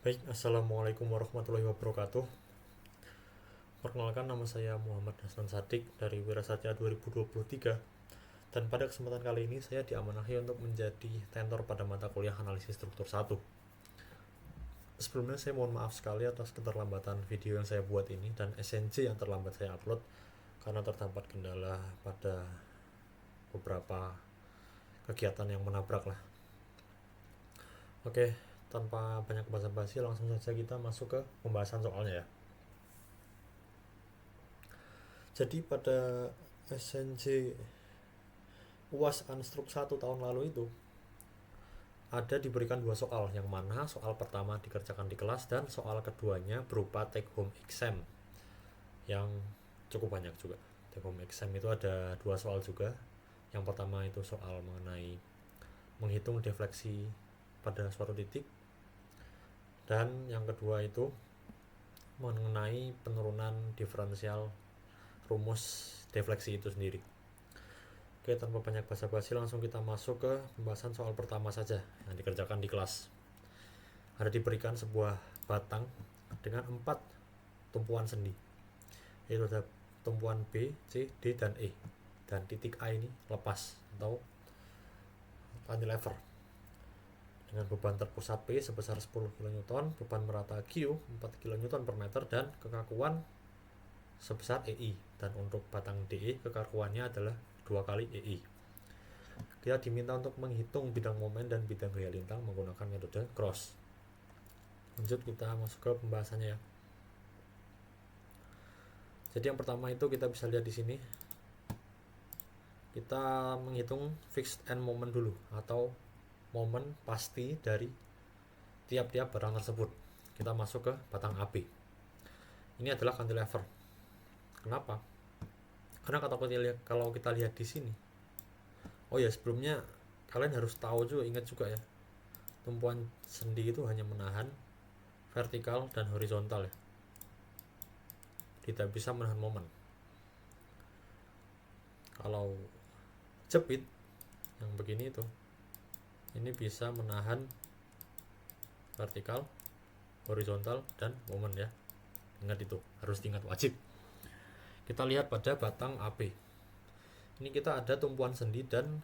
Baik, Assalamualaikum warahmatullahi wabarakatuh. Perkenalkan, nama saya Muhammad Hasnan Sadik dari Wirasatya 2023. Dan pada kesempatan kali ini saya diamanahi untuk menjadi tentor pada mata kuliah analisis struktur 1. Sebelumnya saya mohon maaf sekali atas keterlambatan video yang saya buat ini dan SNC yang terlambat saya upload karena terdapat kendala pada beberapa kegiatan yang menabrak lah. Oke, tanpa banyak basa-basi langsung saja kita masuk ke pembahasan soalnya ya. Jadi pada SNC UAS Anstruk 1 tahun lalu itu ada diberikan dua soal, yang mana soal pertama dikerjakan di kelas dan soal keduanya berupa take home exam yang cukup banyak juga. Take home exam itu ada dua soal juga. Yang pertama itu soal mengenai menghitung defleksi pada suatu titik, dan yang kedua itu mengenai penurunan diferensial rumus defleksi itu sendiri. Oke, tanpa banyak basa-basi langsung kita masuk ke pembahasan soal pertama saja yang dikerjakan di kelas. Ada diberikan sebuah batang dengan 4 tumpuan sendi, yaitu ada tumpuan B, C, D, dan E. Dan titik A ini lepas atau cantilever dengan beban terpusat P sebesar 10 kN, beban merata Q 4 kN per meter, dan kekakuan sebesar EI. Dan untuk batang DE kekakuannya adalah 2 kali EI. Kita diminta untuk menghitung bidang momen dan bidang gaya lintang menggunakan metode cross. Lanjut kita masuk ke pembahasannya ya. Jadi yang pertama itu kita bisa lihat di sini. Kita menghitung fixed end moment dulu, atau momen pasti dari tiap-tiap barang tersebut. Kita masuk ke batang AB. Ini adalah cantilever. Kenapa? Karena kalau kita lihat di sini. Oh ya, sebelumnya kalian harus tahu juga, ingat juga ya. Tumpuan sendi itu hanya menahan vertikal dan horizontal ya. Tidak bisa menahan momen. Kalau jepit yang begini itu, ini bisa menahan vertikal, horizontal, dan momen ya. Ingat itu, harus diingat, wajib. Kita lihat pada batang AB. Ini kita ada tumpuan sendi dan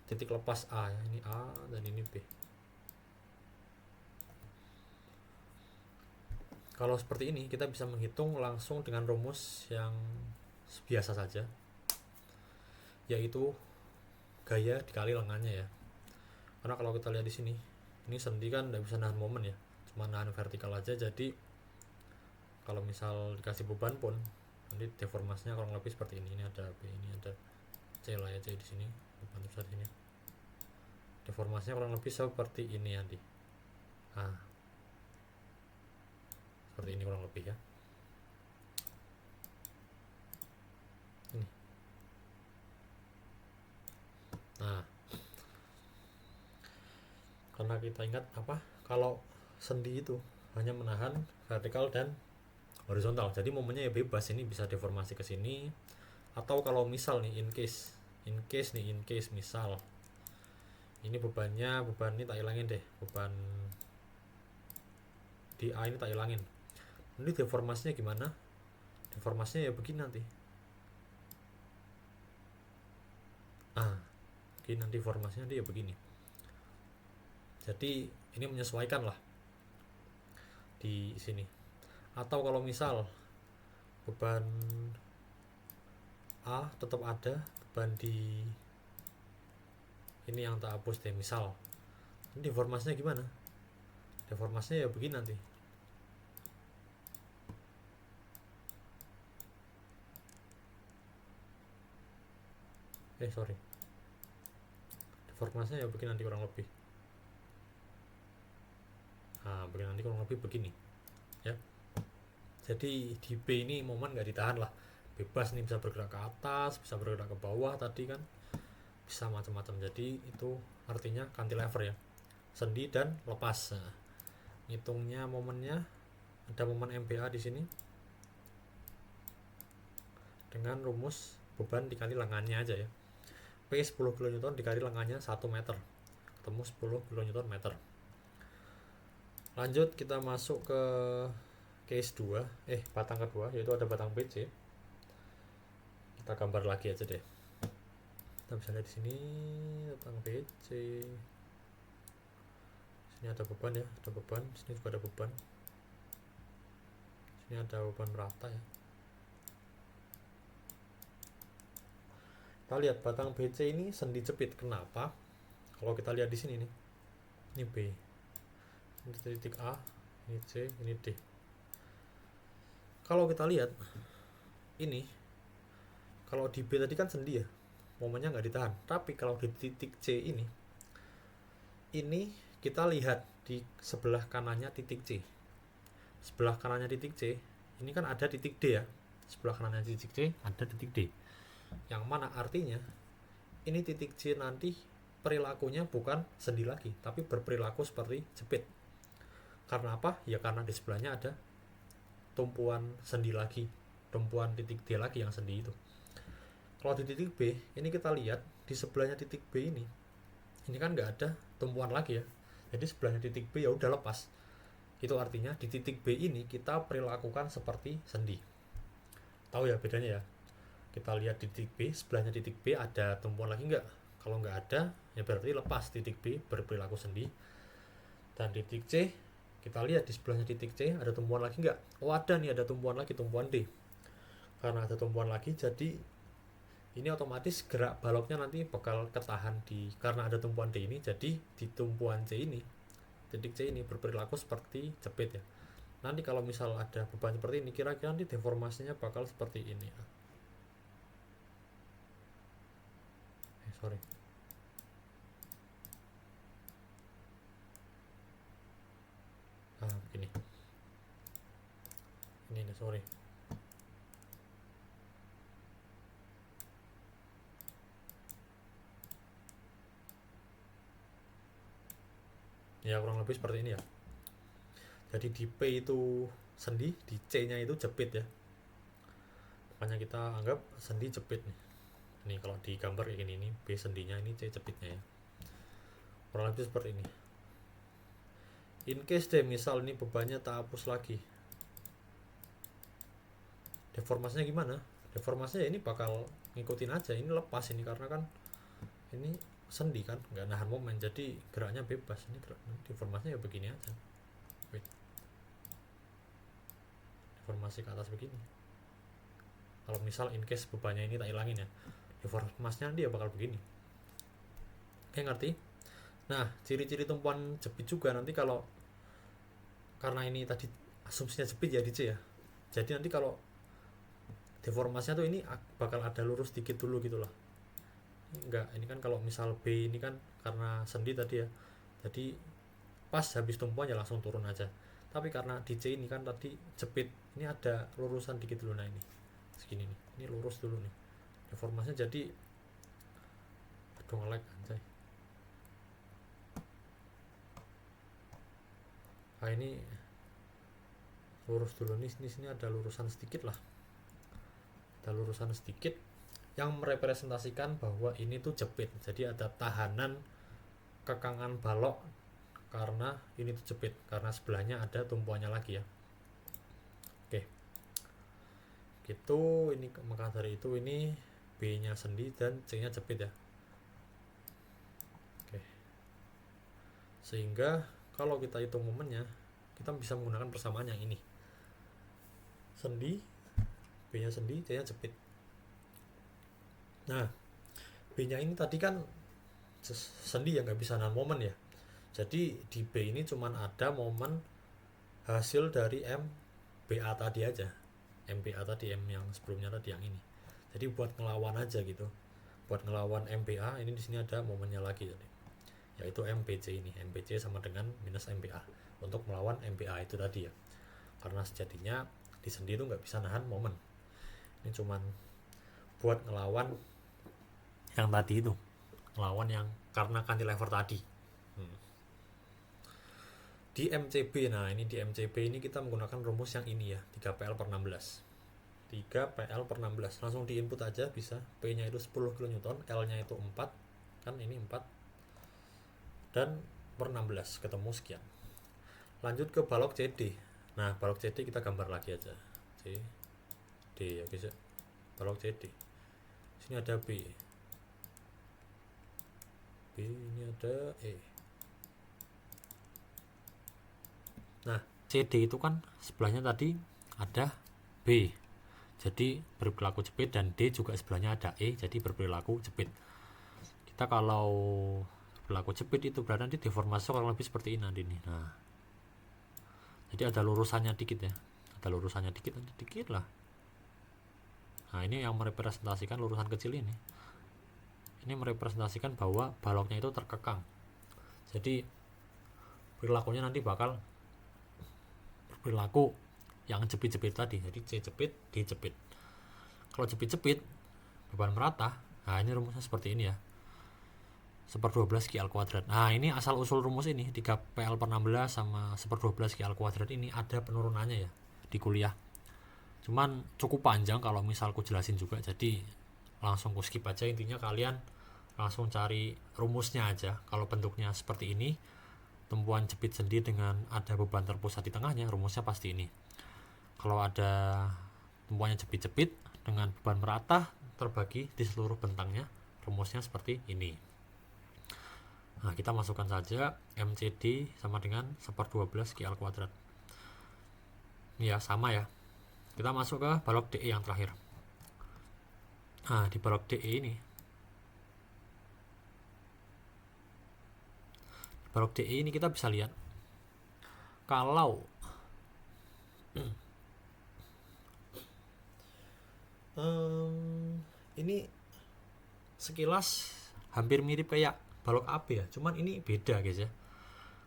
titik lepas A ya. Ini A dan ini B. Kalau seperti ini kita bisa menghitung langsung dengan rumus yang biasa saja, yaitu gaya dikali lengannya ya. Karena kalau kita lihat di sini, ini sendi kan tidak bisa nahan momen ya, cuma nahan vertikal aja. Jadi kalau misal dikasih beban pun nanti deformasinya kurang lebih seperti ini. Ini ada B, ini ada C lah ya, C di sini, beban besar di sini. Deformasinya kurang lebih seperti ini nanti. Nah, seperti ini kurang lebih ya. Ini. Nah, karena kita ingat apa? Kalau sendi itu hanya menahan vertikal dan horizontal, jadi momennya ya bebas. Ini bisa deformasi ke sini, atau kalau misal nih in case misal ini beban ini tak hilangin deh, beban di A ini tak hilangin. Ini deformasinya gimana? Deformasinya ya begini nanti. Begini nanti deformasinya dia ya begini. Jadi ini menyesuaikan lah di sini. Atau kalau misal beban A tetap ada, beban di ini yang tak hapus deh, misal ini deformasinya gimana? Deformasinya ya begini nanti. Deformasinya ya begini nanti kurang lebih. Nah, begini nanti kurang lebih begini ya. Jadi di B ini momen nggak ditahan lah, bebas nih, bisa bergerak ke atas, bisa bergerak ke bawah tadi kan, bisa macam-macam. Jadi itu artinya cantilever ya, sendi dan lepas. Nah, hitungnya momennya ada momen MPa di sini dengan rumus beban dikali lengannya aja ya. P 10 kN dikali lengannya 1 meter, ketemu 10 kN meter. Lanjut kita masuk ke case 2, batang kedua, yaitu ada batang BC. Kita gambar lagi aja deh. Kita bisa lihat di sini batang BC. Sini ada beban ya, ada beban. Sini juga ada beban. Sini ada beban rata ya. Kita lihat batang BC ini sendi jepit. Kenapa? Kalau kita lihat di sini nih, ini B, ini titik A, ini C, ini D. Kalau kita lihat ini, kalau di B tadi kan sendi ya, momennya nggak ditahan. Tapi kalau di titik C ini kita lihat di sebelah kanannya titik C. Sebelah kanannya titik C, ini kan ada titik D ya. Sebelah kanannya titik C ada titik D. Yang mana artinya ini titik C nanti perilakunya bukan sendi lagi, tapi berperilaku seperti jepit. Karena apa? Ya karena di sebelahnya ada tumpuan sendi lagi, tumpuan titik D lagi yang sendi itu. Kalau di titik B, ini kita lihat di sebelahnya titik B ini kan nggak ada tumpuan lagi ya. Jadi sebelahnya titik B ya udah lepas. Itu artinya di titik B ini kita perilakukan seperti sendi. Tahu ya bedanya ya? Kita lihat di titik B, sebelahnya titik B ada tumpuan lagi nggak? Kalau nggak ada, ya berarti lepas titik B berperilaku sendi. Dan di titik C, kita lihat di sebelahnya titik C ada tumpuan lagi nggak? Oh ada nih, ada tumpuan lagi, tumpuan D. Karena ada tumpuan lagi, jadi ini otomatis gerak baloknya nanti bakal ketahan karena ada tumpuan D ini. Jadi di tumpuan C ini, titik C ini berperilaku seperti jepit ya. Nanti kalau misal ada beban seperti ini, kira-kira nanti deformasinya bakal seperti ini ya. Begini. Ini nih, sorry. Ya kurang lebih seperti ini ya. Jadi di P itu sendi, di C nya itu jepit ya. Makanya kita anggap sendi jepit nih. Ini kalau di gambar kayak gini, ini B sendinya, ini C jepitnya ya. Kurang lebih seperti ini. In case deh misal ini bebannya tak hapus lagi, deformasinya gimana? Deformasinya ini bakal ngikutin aja, ini lepas ini karena kan ini sendi kan, nggak nahan momen, jadi geraknya bebas. Ini deformasinya ya begini aja. Deformasi ke atas begini. Kalau misal in case bebannya ini tak hilangin ya, deformasinya dia bakal begini. Oke, ngerti? Nah, ciri-ciri tumpuan jepit juga nanti kalau, karena ini tadi asumsinya jepit ya di C ya, jadi nanti kalau deformasinya tuh ini bakal ada lurus dikit dulu gitu lah. Enggak, ini kan kalau misal B ini kan karena sendi tadi ya, jadi pas habis tumpuan ya langsung turun aja. Tapi karena di C ini kan tadi jepit, ini ada lurusan dikit dulu. Nah ini segini nih, ini lurus dulu nih deformasinya. Jadi aduh nge-lag anjay. Nah ini lurus dulu nih, sini ada lurusan sedikit lah, ada lurusan sedikit yang merepresentasikan bahwa ini tuh jepit. Jadi ada tahanan kekangan balok karena ini tuh jepit, karena sebelahnya ada tumpuannya lagi ya. Oke, gitu. Ini maka dari itu ini B nya sendi dan C nya jepit ya. Oke, sehingga kalau kita hitung momennya, kita bisa menggunakan persamaan yang ini, sendi, B nya sendi, C nya jepit. Nah, B nya ini tadi kan sendi ya, nggak bisa nahan momen ya. Jadi di B ini cuman ada momen hasil dari MBA tadi aja, MBA tadi, M yang sebelumnya tadi yang ini. Jadi buat ngelawan aja gitu, buat ngelawan MBA ini di sini ada momennya lagi tadi, yaitu MBC ini. MBC sama dengan minus MBA untuk melawan MBA itu tadi ya. Karena sejatinya di sendi itu nggak bisa nahan momen. Ini cuman buat ngelawan yang tadi itu, ngelawan yang karena cantilever tadi. Di MCB, nah ini di MCB ini kita menggunakan rumus yang ini ya, 3PL per 16. 3PL per 16 langsung di input aja bisa. P nya itu 10 kN, L nya itu 4, kan ini 4, dan per 16 ketemu sekian. Lanjut ke balok CD. Nah, balok CD kita gambar lagi aja. CD ya guys ya. Balok CD. Sini ada B. B ini ada E. Nah, CD itu kan sebelahnya tadi ada B. Jadi berperilaku jepit, dan D juga sebelahnya ada E, jadi berperilaku jepit. Kita kalau berperilaku jepit itu berarti nanti deformasi kurang lebih seperti ini nanti nih. Nah, jadi ada lurusannya dikit ya, ada lurusannya dikit, nanti dikit lah. Nah, ini yang merepresentasikan lurusan kecil ini. Ini merepresentasikan bahwa baloknya itu terkekang. Jadi perilakunya nanti bakal berperilaku yang jepit-jepit tadi. Jadi C jepit, D jepit. Kalau jepit-jepit beban merata, nah ini rumusnya seperti ini ya. 1/12 Q L kuadrat. Nah, ini asal usul rumus ini 3PL/16 sama 1/12 Q L kuadrat ini ada penurunannya ya di kuliah. Cuman cukup panjang kalau misal ku jelasin juga, jadi langsung ku skip aja. Intinya kalian langsung cari rumusnya aja. Kalau bentuknya seperti ini, tumpuan jepit sendi dengan ada beban terpusat di tengahnya, rumusnya pasti ini. Kalau ada tumpuannya jepit-jepit dengan beban merata terbagi di seluruh bentangnya, rumusnya seperti ini. Nah, kita masukkan saja MCD sama dengan 1/12 Q L kuadrat. Ya, sama ya. Kita masuk ke balok DE yang terakhir. Nah, di balok DE ini, kita bisa lihat kalau ini sekilas hampir mirip kayak balok AB ya, cuman ini beda guys ya.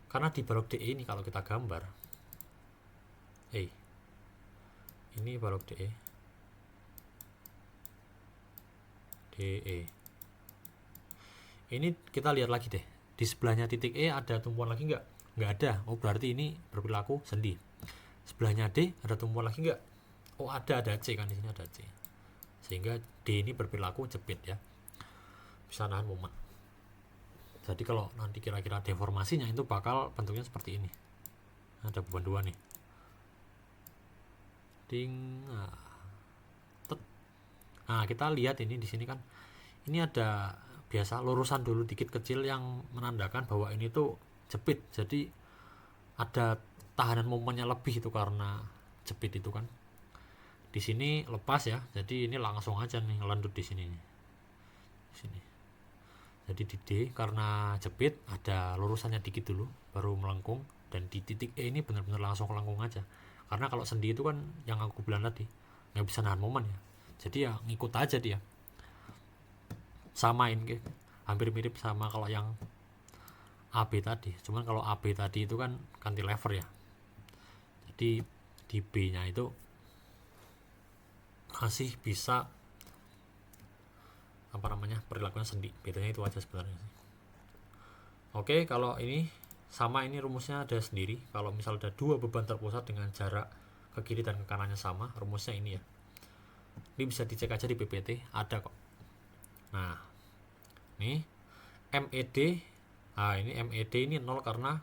Karena di balok DE ini kalau kita gambar, ini balok DE, ini kita lihat lagi deh, di sebelahnya titik E ada tumpuan lagi nggak ada. Oh, berarti ini berperilaku sendi. Sebelahnya D ada tumpuan lagi nggak? Oh, ada C kan, di sini ada C, sehingga D ini berperilaku jepit ya, bisa nahan momen. Jadi kalau nanti kira-kira deformasinya itu bakal bentuknya seperti ini. Ada beban 2 nih. Ding. Nah, kita lihat ini di sini kan, ini ada biasa lurusan dulu dikit kecil yang menandakan bahwa ini tuh jepit. Jadi ada tahanan momennya lebih itu karena jepit itu kan. Di sini lepas ya. Jadi ini langsung aja nih ngelandut di sini. Di sini. Jadi di D karena jepit ada lurusannya dikit dulu baru melengkung, dan di titik E ini benar-benar langsung melengkung aja. Karena kalau sendi itu kan yang aku bilang tadi nggak bisa nahan momen ya. Jadi ya ngikut aja dia. Samain kayak hampir mirip sama kalau yang AB tadi. Cuman kalau AB tadi itu kan cantilever ya. Jadi di B-nya itu masih bisa perilakunya sendi. Bedanya itu aja sebenarnya sih. Oke, kalau ini sama, ini rumusnya ada sendiri. Kalau misal ada dua beban terpusat dengan jarak ke kiri dan ke kanannya sama, rumusnya ini ya. Ini bisa dicek aja di PPT, ada kok. Nah, ini MED. Nah, ini MED ini 0 karena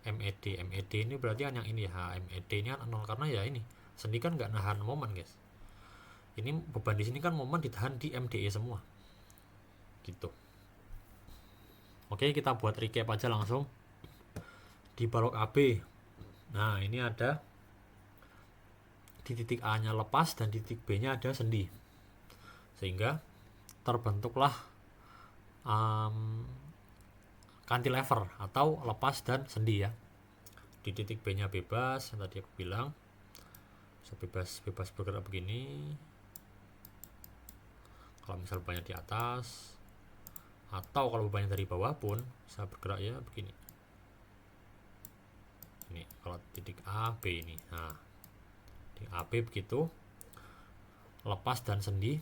MED ini berarti kan yang ini ya. MED ini kan 0 karena ya ini sendi kan nggak nahan momen guys. Ini beban di sini kan momen ditahan di MDE semua. Gitu. Oke, kita buat recap aja langsung. Di balok AB. Nah, ini ada di titik A-nya lepas dan di titik B-nya ada sendi. Sehingga terbentuklah cantilever atau lepas dan sendi ya. Di titik B-nya bebas, yang tadi aku bilang. Bisa bebas bergerak begini. Kalau misal bebannya di atas, atau kalau bebannya dari bawah pun bisa bergerak ya begini. Ini kalau titik A, B ini. Nah, di AB begitu, lepas dan sendi,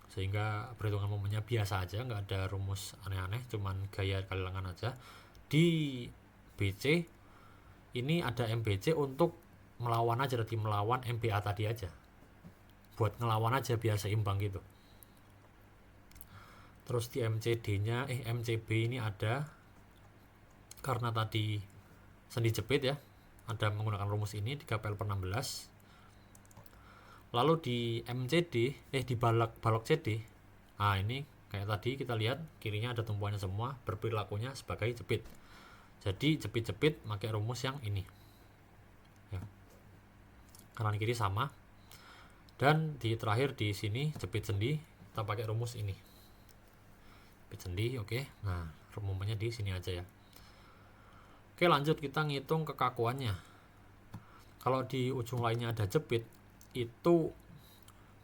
sehingga perhitungan momennya biasa aja, nggak ada rumus aneh-aneh, cuman gaya kali lengan aja. Di BC ini ada MBC untuk melawan aja, berarti melawan MBA tadi aja, buat ngelawan aja biar seimbang gitu. Terus di MCB ini ada karena tadi sendi jepit ya, ada menggunakan rumus ini 3PL/16. Lalu di MCD di balok CD, nah ini kayak tadi kita lihat kirinya ada tumpuannya semua, berperilakunya sebagai jepit. Jadi jepit-jepit pakai rumus yang ini ya. Kanan kiri sama. Dan di terakhir di sini jepit sendi, kita pakai rumus ini. Jepit sendi, oke. Nah, rumusnya di sini aja ya. Oke, lanjut kita ngitung kekakuannya. Kalau di ujung lainnya ada jepit, itu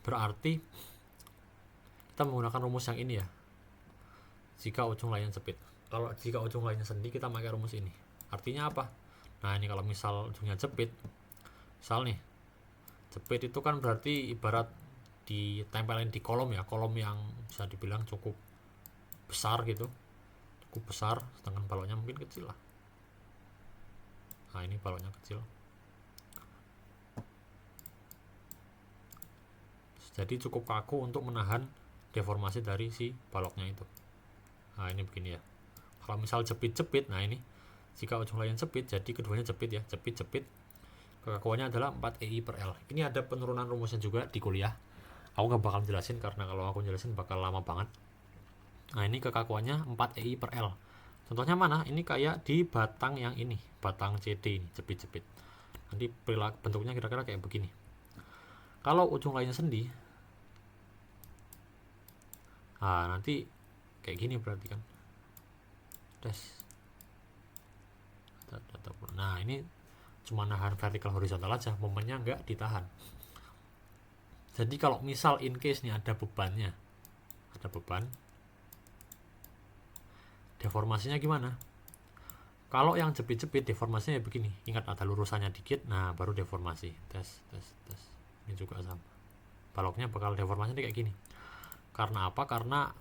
berarti kita menggunakan rumus yang ini ya. Jika ujung lainnya jepit. Kalau jika ujung lainnya sendi, kita pakai rumus ini. Artinya apa? Nah, ini kalau misal ujungnya jepit, misal nih, jepit itu kan berarti ibarat ditempelin di kolom ya, kolom yang bisa dibilang cukup besar gitu, cukup besar, sedangkan baloknya mungkin kecil lah. Nah, ini baloknya kecil, jadi cukup kaku untuk menahan deformasi dari si baloknya itu. Nah, ini begini ya. Kalau misal jepit-jepit, nah ini jika ujung lain jepit, jadi keduanya jepit ya, jepit-jepit, kekakuannya adalah 4 EI/L. Ini ada penurunan rumusnya juga di kuliah, aku gak bakal jelasin karena kalau aku jelasin bakal lama banget. Nah, ini kekakuannya 4 EI/L. Contohnya mana? Ini kayak di batang yang ini, batang CD ini, jepit-jepit. Nanti bentuknya kira-kira kayak begini. Kalau ujung lainnya sendi, nah nanti kayak gini berarti kan. Nah, ini cuma nahan vertikal horizontal aja, momennya nggak ditahan. Jadi kalau misal in case nih ada bebannya, ada beban, deformasinya gimana? Kalau yang jepit-jepit deformasinya begini, ingat ada lurusannya dikit, nah baru deformasi. Tes. Ini juga sama, baloknya bakal deformasinya kayak gini. Karena apa? Karena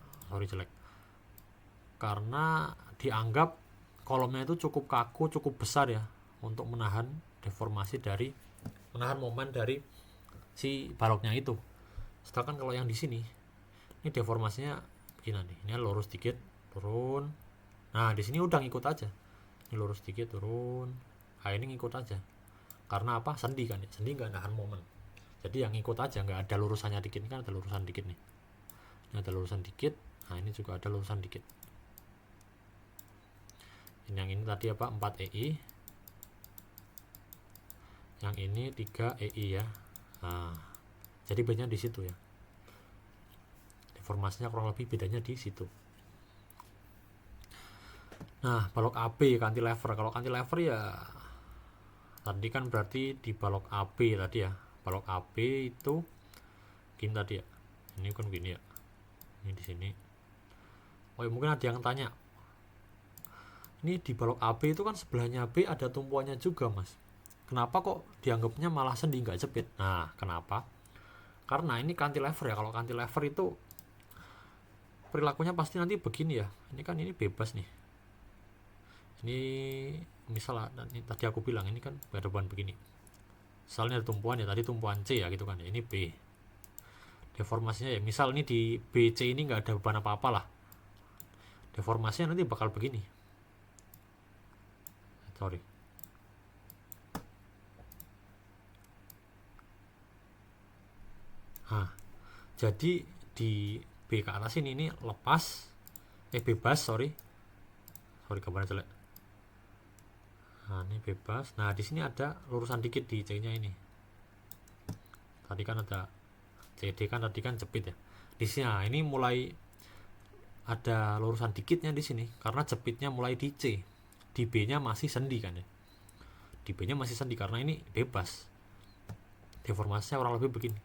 dianggap kolomnya itu cukup kaku, cukup besar ya, untuk menahan deformasi dari, menahan momen dari si baloknya itu. Sedangkan kalau yang di sini, ini deformasinya begini nih, ini lurus dikit, turun. Nah, di sini udah ngikut aja. Ini lurus dikit, turun. Nah, ini ngikut aja. Karena apa? Sendi kan ya, sendi nggak nahan momen. Jadi yang ngikut aja, nggak ada lurusannya dikit. Ini kan ada lurusan dikit nih. Ini ada lurusan dikit. Nah, ini juga ada lurusan dikit. Yang ini tadi apa? 4 EI. Yang ini 3 EI ya. Nah, jadi bedanya di situ ya. Deformasinya kurang lebih bedanya di situ. Nah, balok AB cantilever. Kalau cantilever ya tadi kan berarti di balok AB tadi ya. Balok AB itu gini tadi ya. Ini kan gini ya. Ini di sini. Oh, ya, mungkin ada yang tanya. Ini di balok AB itu kan sebelahnya B ada tumpuannya juga, Mas. Kenapa kok dianggapnya malah sendi nggak jepit? Nah, kenapa? Karena ini cantilever ya. Kalau cantilever itu perilakunya pasti nanti begini ya. Ini kan ini bebas nih. Ini misalnya tadi aku bilang ini kan beban begini. Misalnya ada tumpuan ya, tadi tumpuan C ya gitu kan ya. Ini B. Deformasinya ya, misal ini di BC ini nggak ada beban apa-apa lah. Deformasinya nanti bakal begini. Sorry. Nah, jadi di B ke atas ini lepas, bebas, sorry gambarnya jelek. Nah, ini bebas. Nah, di sini ada lurusan dikit di C-nya ini. Tadi kan ada CD kan, tadi kan jepit ya. Di sini, nah ini mulai ada lurusan dikitnya di sini karena jepitnya mulai di C. Di B-nya masih sendi kan ya. Di B-nya masih sendi karena ini bebas. Deformasinya kurang lebih begini.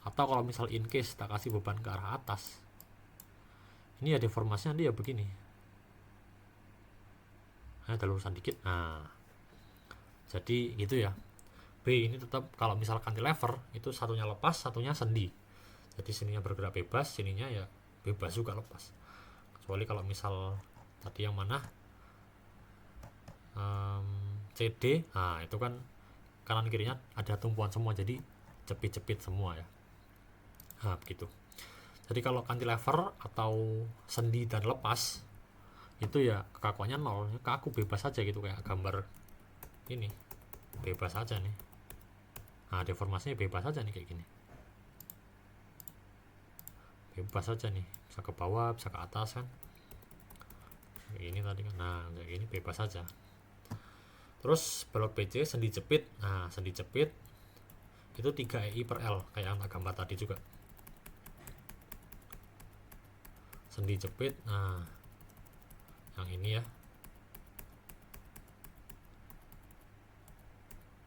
Atau kalau misal in case tak kasih beban ke arah atas, ini ya deformasinya dia begini. Nah, ada lurusan dikit. Nah, jadi gitu ya. B ini tetap kalau misal cantilever itu satunya lepas, satunya sendi. Jadi sininya bergerak bebas, sininya ya bebas juga lepas. Kecuali kalau misal tadi yang mana CD, nah itu kan kanan kirinya ada tumpuan semua, jadi jepit-jepit semua ya. Nah, begitu. Jadi kalau cantilever atau sendi dan lepas itu ya kekakuannya 0, kaku bebas saja gitu, kayak gambar ini bebas aja nih. Nah, deformasinya bebas aja nih kayak gini. Bebas aja nih, bisa ke bawah, bisa ke atas kan. Kayak ini tadi kan. Nah, kayak gini bebas aja. Terus balok PC sendi jepit. Nah, sendi jepit itu 3 EI per L kayak yang gambar tadi juga. Sendi jepit. Nah, yang ini ya.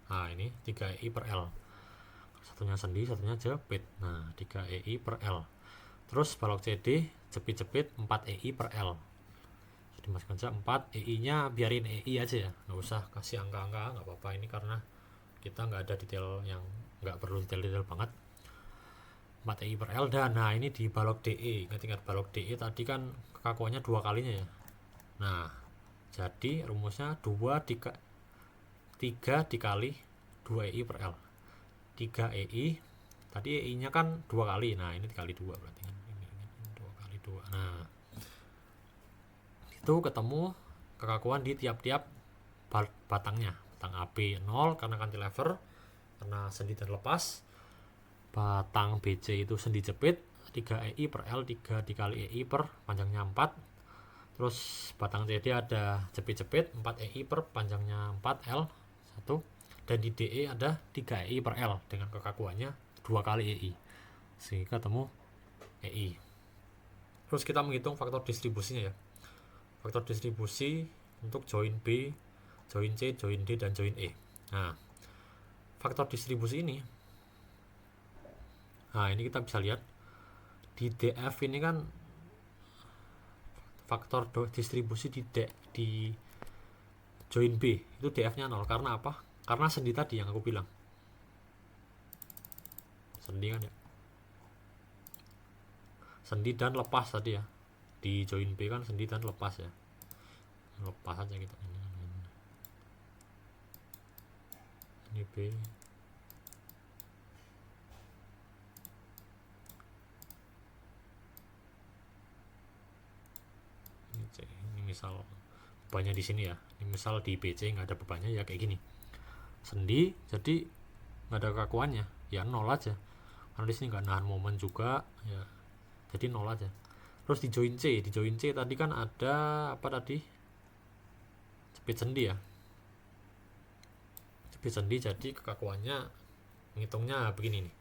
Nah, ini 3 EI per L. Satunya sendi, satunya jepit. Nah, 3 EI per L. Terus balok CD jepit-jepit 4 EI per L. Jadi masukkan aja 4, EI nya biarin EI aja ya, nggak usah kasih angka-angka, nggak apa-apa ini karena kita nggak ada detail yang nggak perlu detail-detail banget. 4 EI per L. Dan nah ini di balok DE, ingat balok DE tadi kan kekakuannya 2 kalinya ya. Nah, jadi rumusnya 3 dikali 2 EI per L. 3 EI, tadi EI nya kan 2 kali, nah ini dikali 2 berarti kan, ini 2 kali 2. Nah, itu ketemu kekakuan di tiap-tiap batangnya. Batang AB 0 karena cantilever, karena sendi dan lepas. Batang BC itu sendi jepit 3 EI per L, 3 dikali EI per panjangnya 4. Terus batang CD ada jepit-jepit 4 EI per panjangnya 4 L 1. Dan di DE ada 3 EI per L dengan kekakuannya 2 kali EI, sehingga ketemu EI. Terus kita menghitung faktor distribusinya ya. Faktor distribusi untuk join B, join C, join D, dan join E. Nah, faktor distribusi ini, nah ini kita bisa lihat di DF ini kan faktor distribusi di join B itu DF-nya 0. Karena apa? Karena sendi tadi yang aku bilang. Sendi kan ya. Sendi dan lepas tadi ya. Di join B kan sendi dan lepas ya. Lepas aja gitu. Ini B. Ini C. Ini misal bebannya di sini ya. Ini misal di BC nggak ada bebannya ya kayak gini. Sendi jadi nggak ada kekakuannya ya 0 aja. Karena di sini nggak nahan momen juga ya. Jadi 0 aja. Terus di join C tadi kan ada apa tadi? Jepit sendi ya. Jepit sendi jadi kekakuannya ngitungnya begini nih.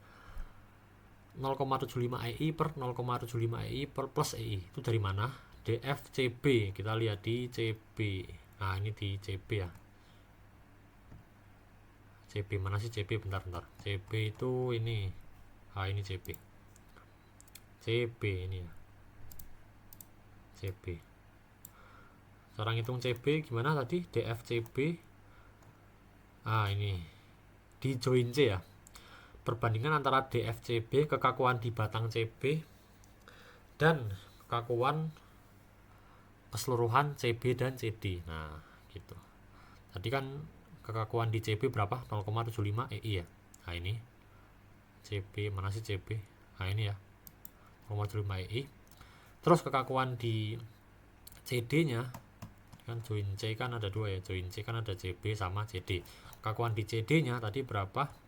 0,75 EI per 0,75 EI per plus EI. Itu dari mana? DF CB. Kita lihat di CB. Nah, ini di CB ya. CB mana sih CB? Bentar. CB itu ini. Ah, ini CB. CB ini ya. CB. Sekarang hitung CB gimana tadi? DF CB. Ah, ini di join C ya. Perbandingan antara DFCB, kekakuan di batang CB, dan kekakuan keseluruhan CB dan CD. Nah, gitu. Tadi kan kekakuan di CB berapa? 0,75 EI ya. Nah, ini CB, mana sih CB? Nah, ini ya. 0,75 EI. Terus kekakuan di CD-nya, kan join C kan ada 2 ya. Join C kan ada CB sama CD. Kekakuan di CD-nya tadi berapa?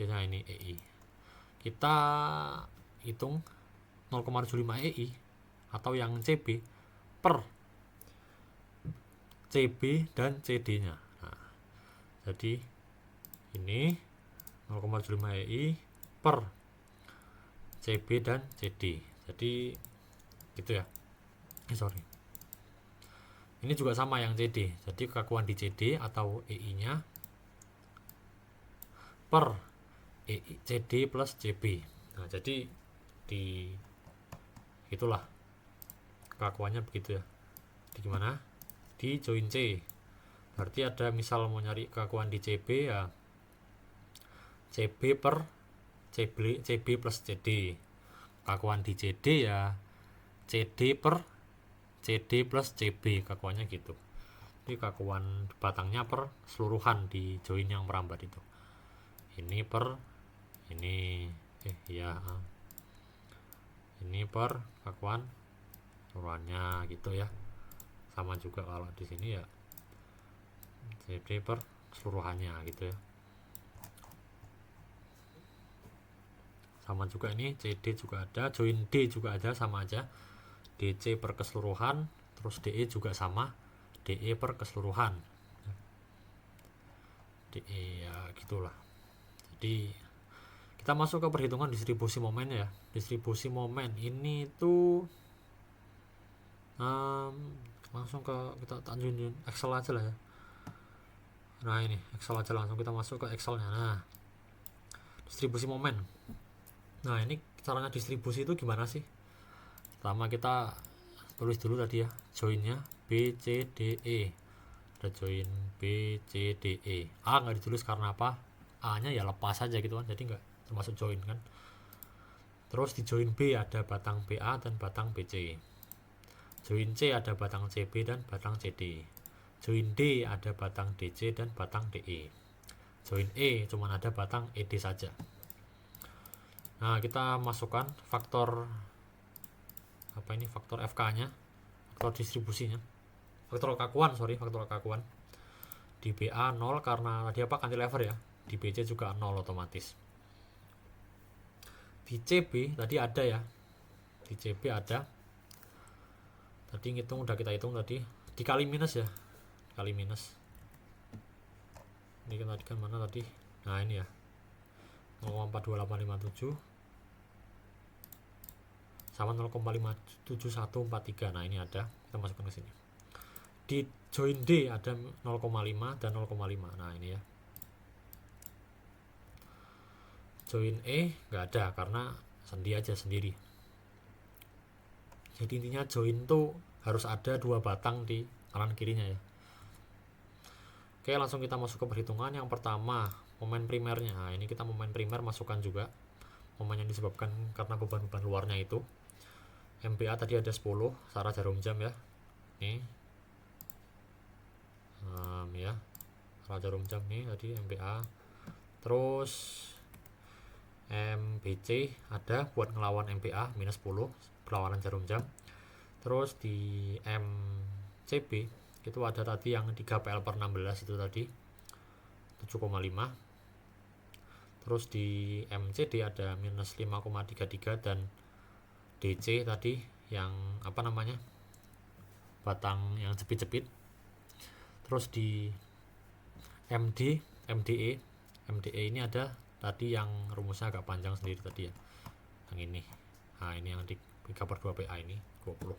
Nah, ini EI. Kita hitung 0,75 EI atau yang CB per CB dan CD-nya. Nah, jadi ini 0,75 EI per CB dan CD. Jadi gitu ya. Sorry. Ini juga sama yang CD. Jadi kekakuan di CD atau EI-nya per CD plus CB. Nah, jadi di itulah kekakuannya begitu ya. Di gimana? Di join C. Berarti ada misal mau nyari kekakuan di CB ya CB per CB plus CD. Kekakuan di CD ya CD per CD plus CB, kekakuannya gitu. Jadi kekakuan batangnya per keseluruhan di join yang merambat itu. Ini per ini ini per kekakuan keseluruhannya gitu ya. Sama juga kalau di sini ya CD per keseluruhannya gitu ya. Sama juga ini CD juga ada, join D juga ada, sama aja. DC per keseluruhan, terus DE juga sama, DE per keseluruhan. DE ya gitulah. Jadi kita masuk ke perhitungan distribusi momen ya. Distribusi momen ini tuh langsung ke kita tanjuin Excel aja lah ya. Nah ini Excel aja, langsung kita masuk ke Excelnya. Nah, distribusi momen. Nah ini caranya distribusi itu gimana sih? Pertama kita tulis dulu tadi ya, joinnya B C D E. Ada join B C D E. A nggak ditulis karena apa? A nya ya lepas aja gitu kan, jadi nggak termasuk join kan. Terus di join B ada batang BA dan batang BC. Join C ada batang CB dan batang CD. Join D ada batang DC dan batang DE. Join E cuma ada batang ED saja. Nah, kita masukkan faktor apa ini, faktor FK-nya, faktor distribusinya. Faktor kakuan. Di BA 0 karena tadi apa, cantilever ya. Di BC juga 0 otomatis. Di CB tadi ada ya. Di CB ada. Tadi ngitung udah kita hitung tadi, dikali minus ya. Kali minus. Ini kan tadi kan mana tadi? Nah, ini ya. 0,42857 sama 0,57143. Nah, ini ada. Kita masukkan ke sini. Di join D ada 0,5 dan 0,5. Nah, ini ya. Join E nggak ada karena sendiri. Jadi intinya join tuh harus ada 2 batang di kanan kirinya ya. Oke, langsung kita masuk ke perhitungan. Yang pertama, momen primernya. Nah, ini kita momen primer masukkan juga. Momen yang disebabkan karena beban-beban luarnya itu. MPA tadi ada 10 secara jarum jam ya. Nih. Ya. Secara jarum jam nih tadi MPA. Terus MBC ada buat ngelawan MPA minus 10 perlawanan jarum jam. Terus di MCB itu ada tadi yang 3PL per 16 itu tadi 7,5. Terus di MCD ada minus 5,33 dan DC tadi yang apa namanya, batang yang jepit-jepit. Terus di MDE ini ada tadi yang rumusnya agak panjang sendiri tadi ya, yang ini. Nah, ini yang di 3/2 PA ini 20.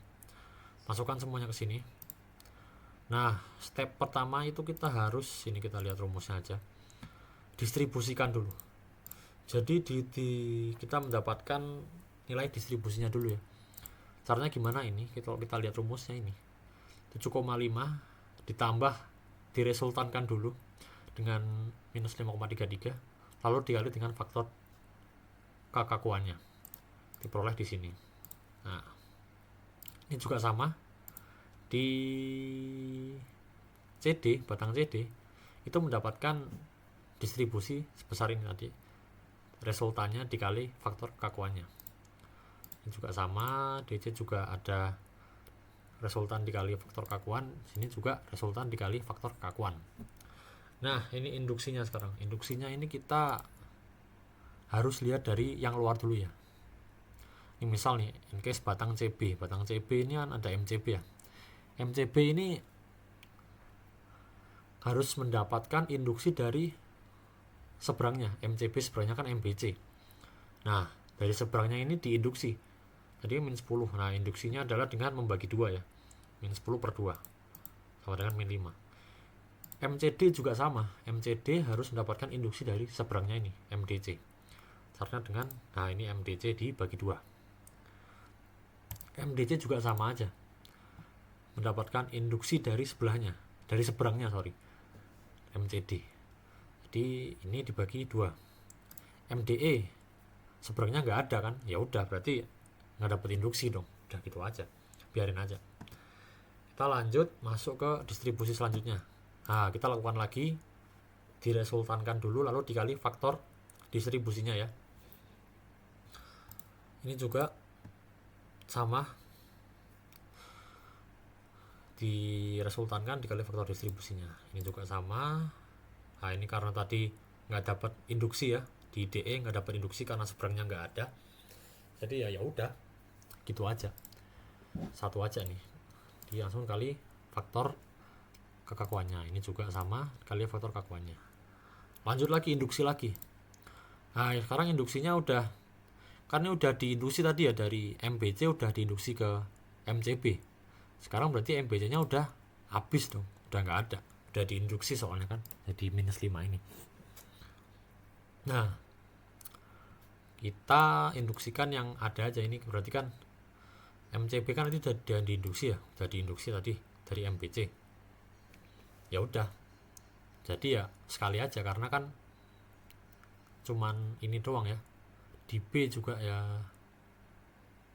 Masukkan semuanya ke sini. Nah, step pertama itu kita harus, ini kita lihat rumusnya aja, distribusikan dulu. Jadi kita mendapatkan nilai distribusinya dulu ya. Caranya gimana ini? Kalau kita lihat rumusnya ini 7,5 ditambah diresultankan dulu dengan minus 5,33, lalu dikali dengan faktor kekakuannya, diperoleh di sini. Nah, ini juga sama di CD, batang CD itu mendapatkan distribusi sebesar ini tadi, resultannya dikali faktor kekakuannya. Ini juga sama, DC juga ada resultan dikali faktor kekakuan, sini juga resultan dikali faktor kekakuan. Nah, ini induksinya sekarang. Induksinya ini kita harus lihat dari yang luar dulu ya. Ini misal nih, in case batang CB ini kan ada MCB ya. MCB ini harus mendapatkan induksi dari seberangnya. MCB seberangnya kan MBC. Nah, dari seberangnya ini diinduksi. Jadi min 10. Nah, induksinya adalah dengan membagi 2 ya. Min 10 per 2. Sama dengan min 5. MCD juga sama. MCD harus mendapatkan induksi dari seberangnya ini, MDC. Caranya dengan, nah ini MDC dibagi 2. MDC juga sama aja. Mendapatkan induksi dari sebelahnya. Dari seberangnya, MCD. Jadi ini dibagi 2. MDE seberangnya nggak ada kan, ya udah berarti nggak dapat induksi dong, udah gitu aja, biarin aja. Kita lanjut masuk ke distribusi selanjutnya. Nah, kita lakukan lagi, diresultankan dulu lalu dikali faktor distribusinya ya. Ini juga sama, diresultankan dikali faktor distribusinya. Ini juga sama. Nah ini karena tadi nggak dapat induksi ya, di DE nggak dapat induksi karena seberangnya nggak ada, jadi ya udah gitu aja, satu aja nih, dia langsung kali faktor kekakuannya. Ini juga sama kali faktor kekakuannya. Lanjut lagi induksi lagi. Nah sekarang induksinya udah, karena udah diinduksi tadi ya, dari MBC udah diinduksi ke MCB. Sekarang berarti MBC nya udah habis dong, udah nggak ada, udah diinduksi soalnya kan, jadi -5 ini. Nah kita induksikan yang ada aja. Ini berarti kan MCB kan itu udah diinduksi ya, udah diinduksi tadi dari MBC. Ya udah, jadi ya sekali aja karena kan cuman ini doang ya. Di B juga ya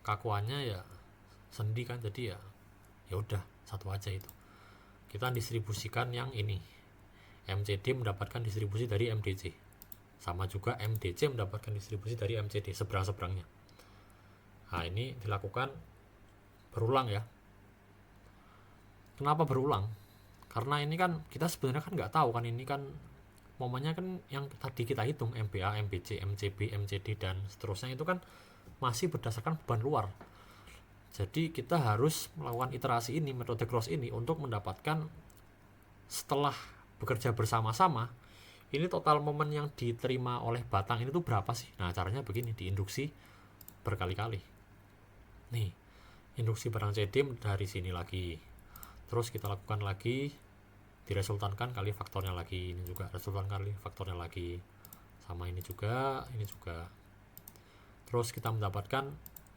kakuannya ya sendi kan, jadi ya udah satu aja itu. Kita distribusikan yang ini, MCD mendapatkan distribusi dari MDC, sama juga MDC mendapatkan distribusi dari MCD, seberang-seberangnya. Nah ini dilakukan berulang ya. Kenapa berulang? Karena ini kan kita sebenarnya kan nggak tahu kan, ini kan momennya kan yang tadi kita hitung MBA, MBC, MCB, MCD dan seterusnya itu kan masih berdasarkan beban luar. Jadi kita harus melakukan iterasi ini, metode cross ini, untuk mendapatkan setelah bekerja bersama-sama ini total momen yang diterima oleh batang ini tuh berapa sih. Nah caranya begini, diinduksi berkali-kali. Nih induksi barang CD dari sini lagi, terus kita lakukan lagi, diresultankan kali faktornya lagi, ini juga resultan kali faktornya lagi, sama ini juga, terus kita mendapatkan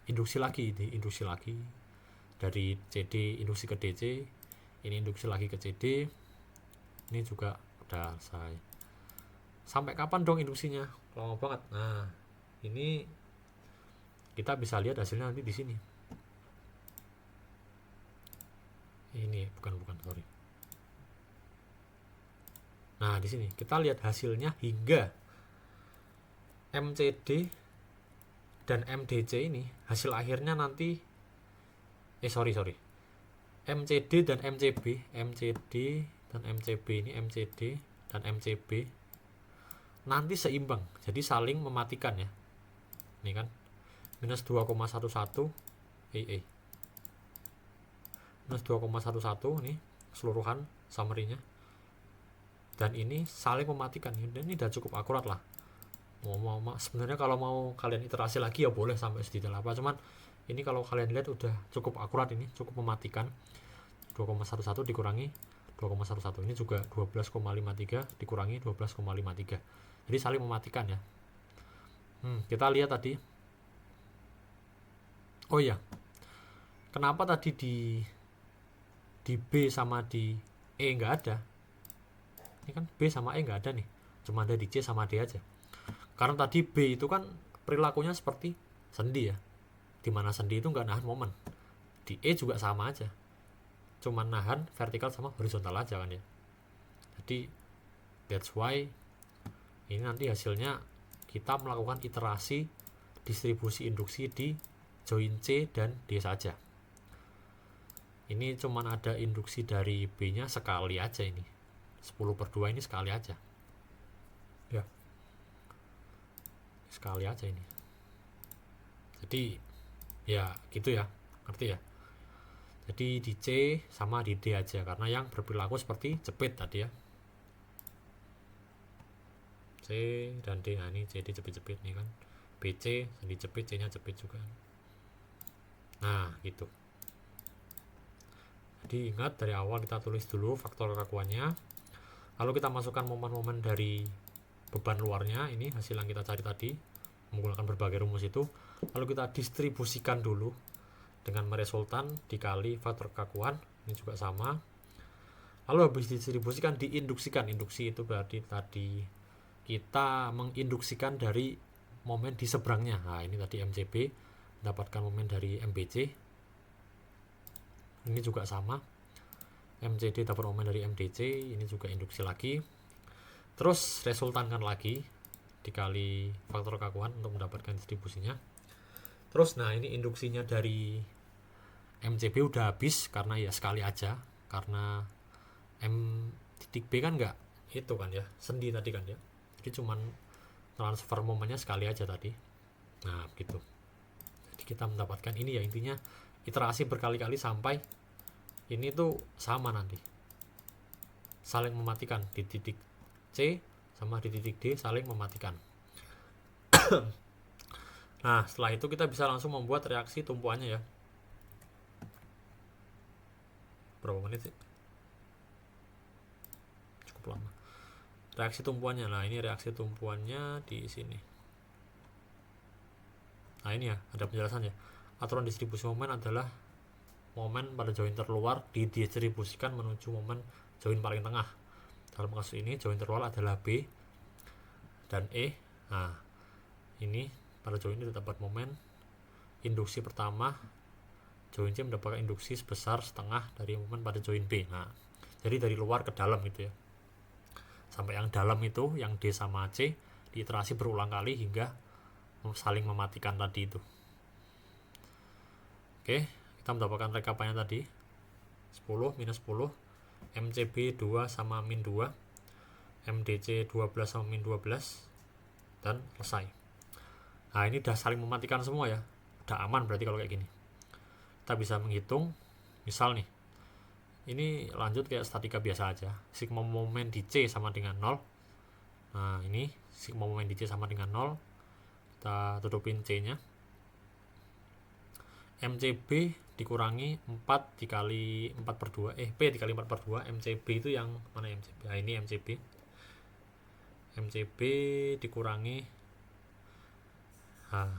induksi lagi, diinduksi lagi dari CD induksi ke DC, ini induksi lagi ke CD, ini juga udah selesai. Sampai kapan dong induksinya? Lama banget. Nah ini kita bisa lihat hasilnya nanti di sini. Ini bukan sorry. Nah di sini kita lihat hasilnya hingga MCD dan MDC ini, hasil akhirnya nanti MCD dan MCB, MCD dan MCB ini, MCD dan MCB nanti seimbang, jadi saling mematikan ya. Ini kan minus 2,11 minus 2,11 nih keseluruhan summary-nya, dan ini saling mematikan. Ini udah cukup akurat lah. Sebenarnya kalau mau kalian iterasi lagi ya boleh sampai sedetail apa, cuman ini kalau kalian lihat udah cukup akurat, ini cukup mematikan. 2,11 dikurangi 2,11 ini juga 12,53 dikurangi 12,53, jadi saling mematikan ya. Kita lihat tadi, oh ya, kenapa tadi di B sama di E nggak ada? Ini kan B sama E nggak ada nih, cuma ada di C sama D aja. Karena tadi B itu kan perilakunya seperti sendi ya, dimana sendi itu nggak nahan momen. Di E juga sama aja, cuman nahan vertikal sama horizontal aja kan ya. Jadi that's why ini nanti hasilnya kita melakukan iterasi distribusi induksi di join C dan D saja. Ini cuman ada induksi dari B nya sekali aja, ini 10/2 ini sekali aja ya, sekali aja ini. Jadi ya gitu ya, ngerti ya. Jadi di C sama di D aja, karena yang berperilaku seperti jepit tadi ya, C dan D. Nah ini CD jepit-jepit nih kan, BC sendi jepit, C nya jepit juga. Nah gitu. Jadi ingat dari awal kita tulis dulu faktor kekakuannya, lalu kita masukkan momen-momen dari beban luarnya, ini hasil yang kita cari tadi menggunakan berbagai rumus itu, lalu kita distribusikan dulu dengan meresultan dikali faktor kekakuan, ini juga sama. Lalu habis didistribusikan diinduksikan. Induksi itu berarti tadi kita menginduksikan dari momen di seberangnya. Nah ini tadi MCB mendapatkan momen dari MBC, ini juga sama, MCD dapat momen dari MDC, ini juga induksi lagi, terus resultankan lagi dikali faktor kekakuan untuk mendapatkan distribusinya. Terus nah ini induksinya dari MCB udah habis karena ya sekali aja, karena M titik B kan nggak itu kan ya, sendi tadi kan ya, jadi cuman transfer momennya sekali aja tadi. Nah begitu, jadi kita mendapatkan ini ya, intinya iterasi berkali-kali sampai ini tuh sama nanti, saling mematikan di titik C sama di titik D, saling mematikan. Nah setelah itu kita bisa langsung membuat reaksi tumpuannya ya. Berapa menit sih? Cukup lama. Reaksi tumpuannya, nah ini reaksi tumpuannya di sini. Nah ini ya, ada penjelasan ya. Aturan distribusi momen adalah momen pada join terluar didistribusikan menuju momen join paling tengah. Dalam kasus ini join terluar adalah B dan E. Nah ini pada join ini terdapat momen induksi pertama, join C mendapatkan induksi sebesar setengah dari momen pada join B. Nah jadi dari luar ke dalam gitu ya, sampai yang dalam itu yang D sama C diiterasi berulang kali hingga saling mematikan tadi itu. Oke, kita mendapatkan rekapannya tadi 10 minus 10, MCB 2 sama min 2, MDC 12 sama min 12, dan selesai. Nah ini udah saling mematikan semua ya, udah aman berarti kalau kayak gini. Kita bisa menghitung, misal nih, ini lanjut kayak statika biasa aja, sigma momen di C sama dengan 0. Nah ini sigma momen di C sama dengan 0, kita tutupin C nya, MCB dikurangi 4 dikali 4 per 2, P dikali 4 per 2, MCB itu yang mana MCB? Nah ini MCB dikurangi, nah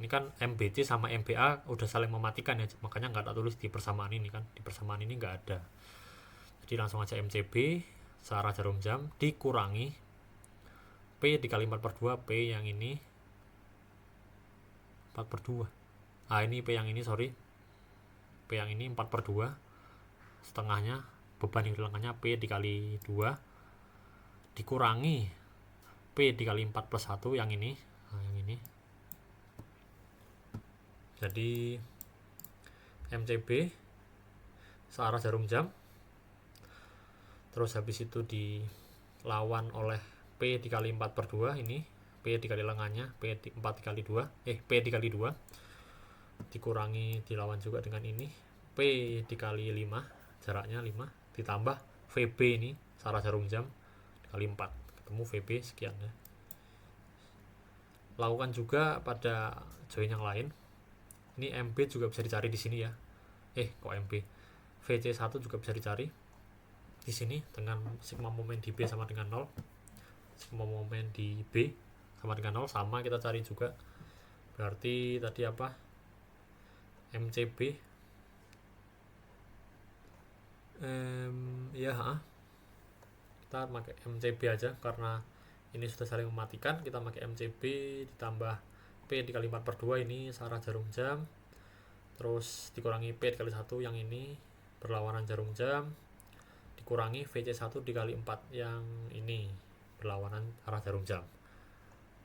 ini kan MBC sama MBA udah saling mematikan ya, makanya nggak tak tulis di persamaan ini kan, di persamaan ini nggak ada, jadi langsung aja MCB searah jarum jam dikurangi P dikali 4 per 2, P yang ini 4 per 2, ah ini P yang ini, sorry, P yang ini 4 per 2, setengahnya beban yang dihilangkannya P dikali 2 dikurangi P dikali 4 plus 1 yang ini, nah yang ini, jadi MCB searah jarum jam, terus habis itu dilawan oleh P dikali 4 per 2, ini P dikali lengannya, P 4 dikali 2, P dikali 2 dikurangi dilawan juga dengan ini P dikali 5, jaraknya 5, ditambah VB ini searah jarum jam dikali 4, ketemu VB sekian ya. Lakukan juga pada join yang lain. Ini MB juga bisa dicari di sini ya. Kok MB? VC1 juga bisa dicari di sini dengan sigma momen di B sama dengan 0. Sigma momen di B sama dengan 0, sama kita cari juga. Berarti tadi apa? MCB. Kita pakai MCB aja karena ini sudah saling mematikan. Kita pakai MCB ditambah P dikali 4 per 2 ini searah jarum jam, terus dikurangi P dikali 1 yang ini berlawanan jarum jam, dikurangi VC1 dikali 4 yang ini berlawanan arah jarum jam.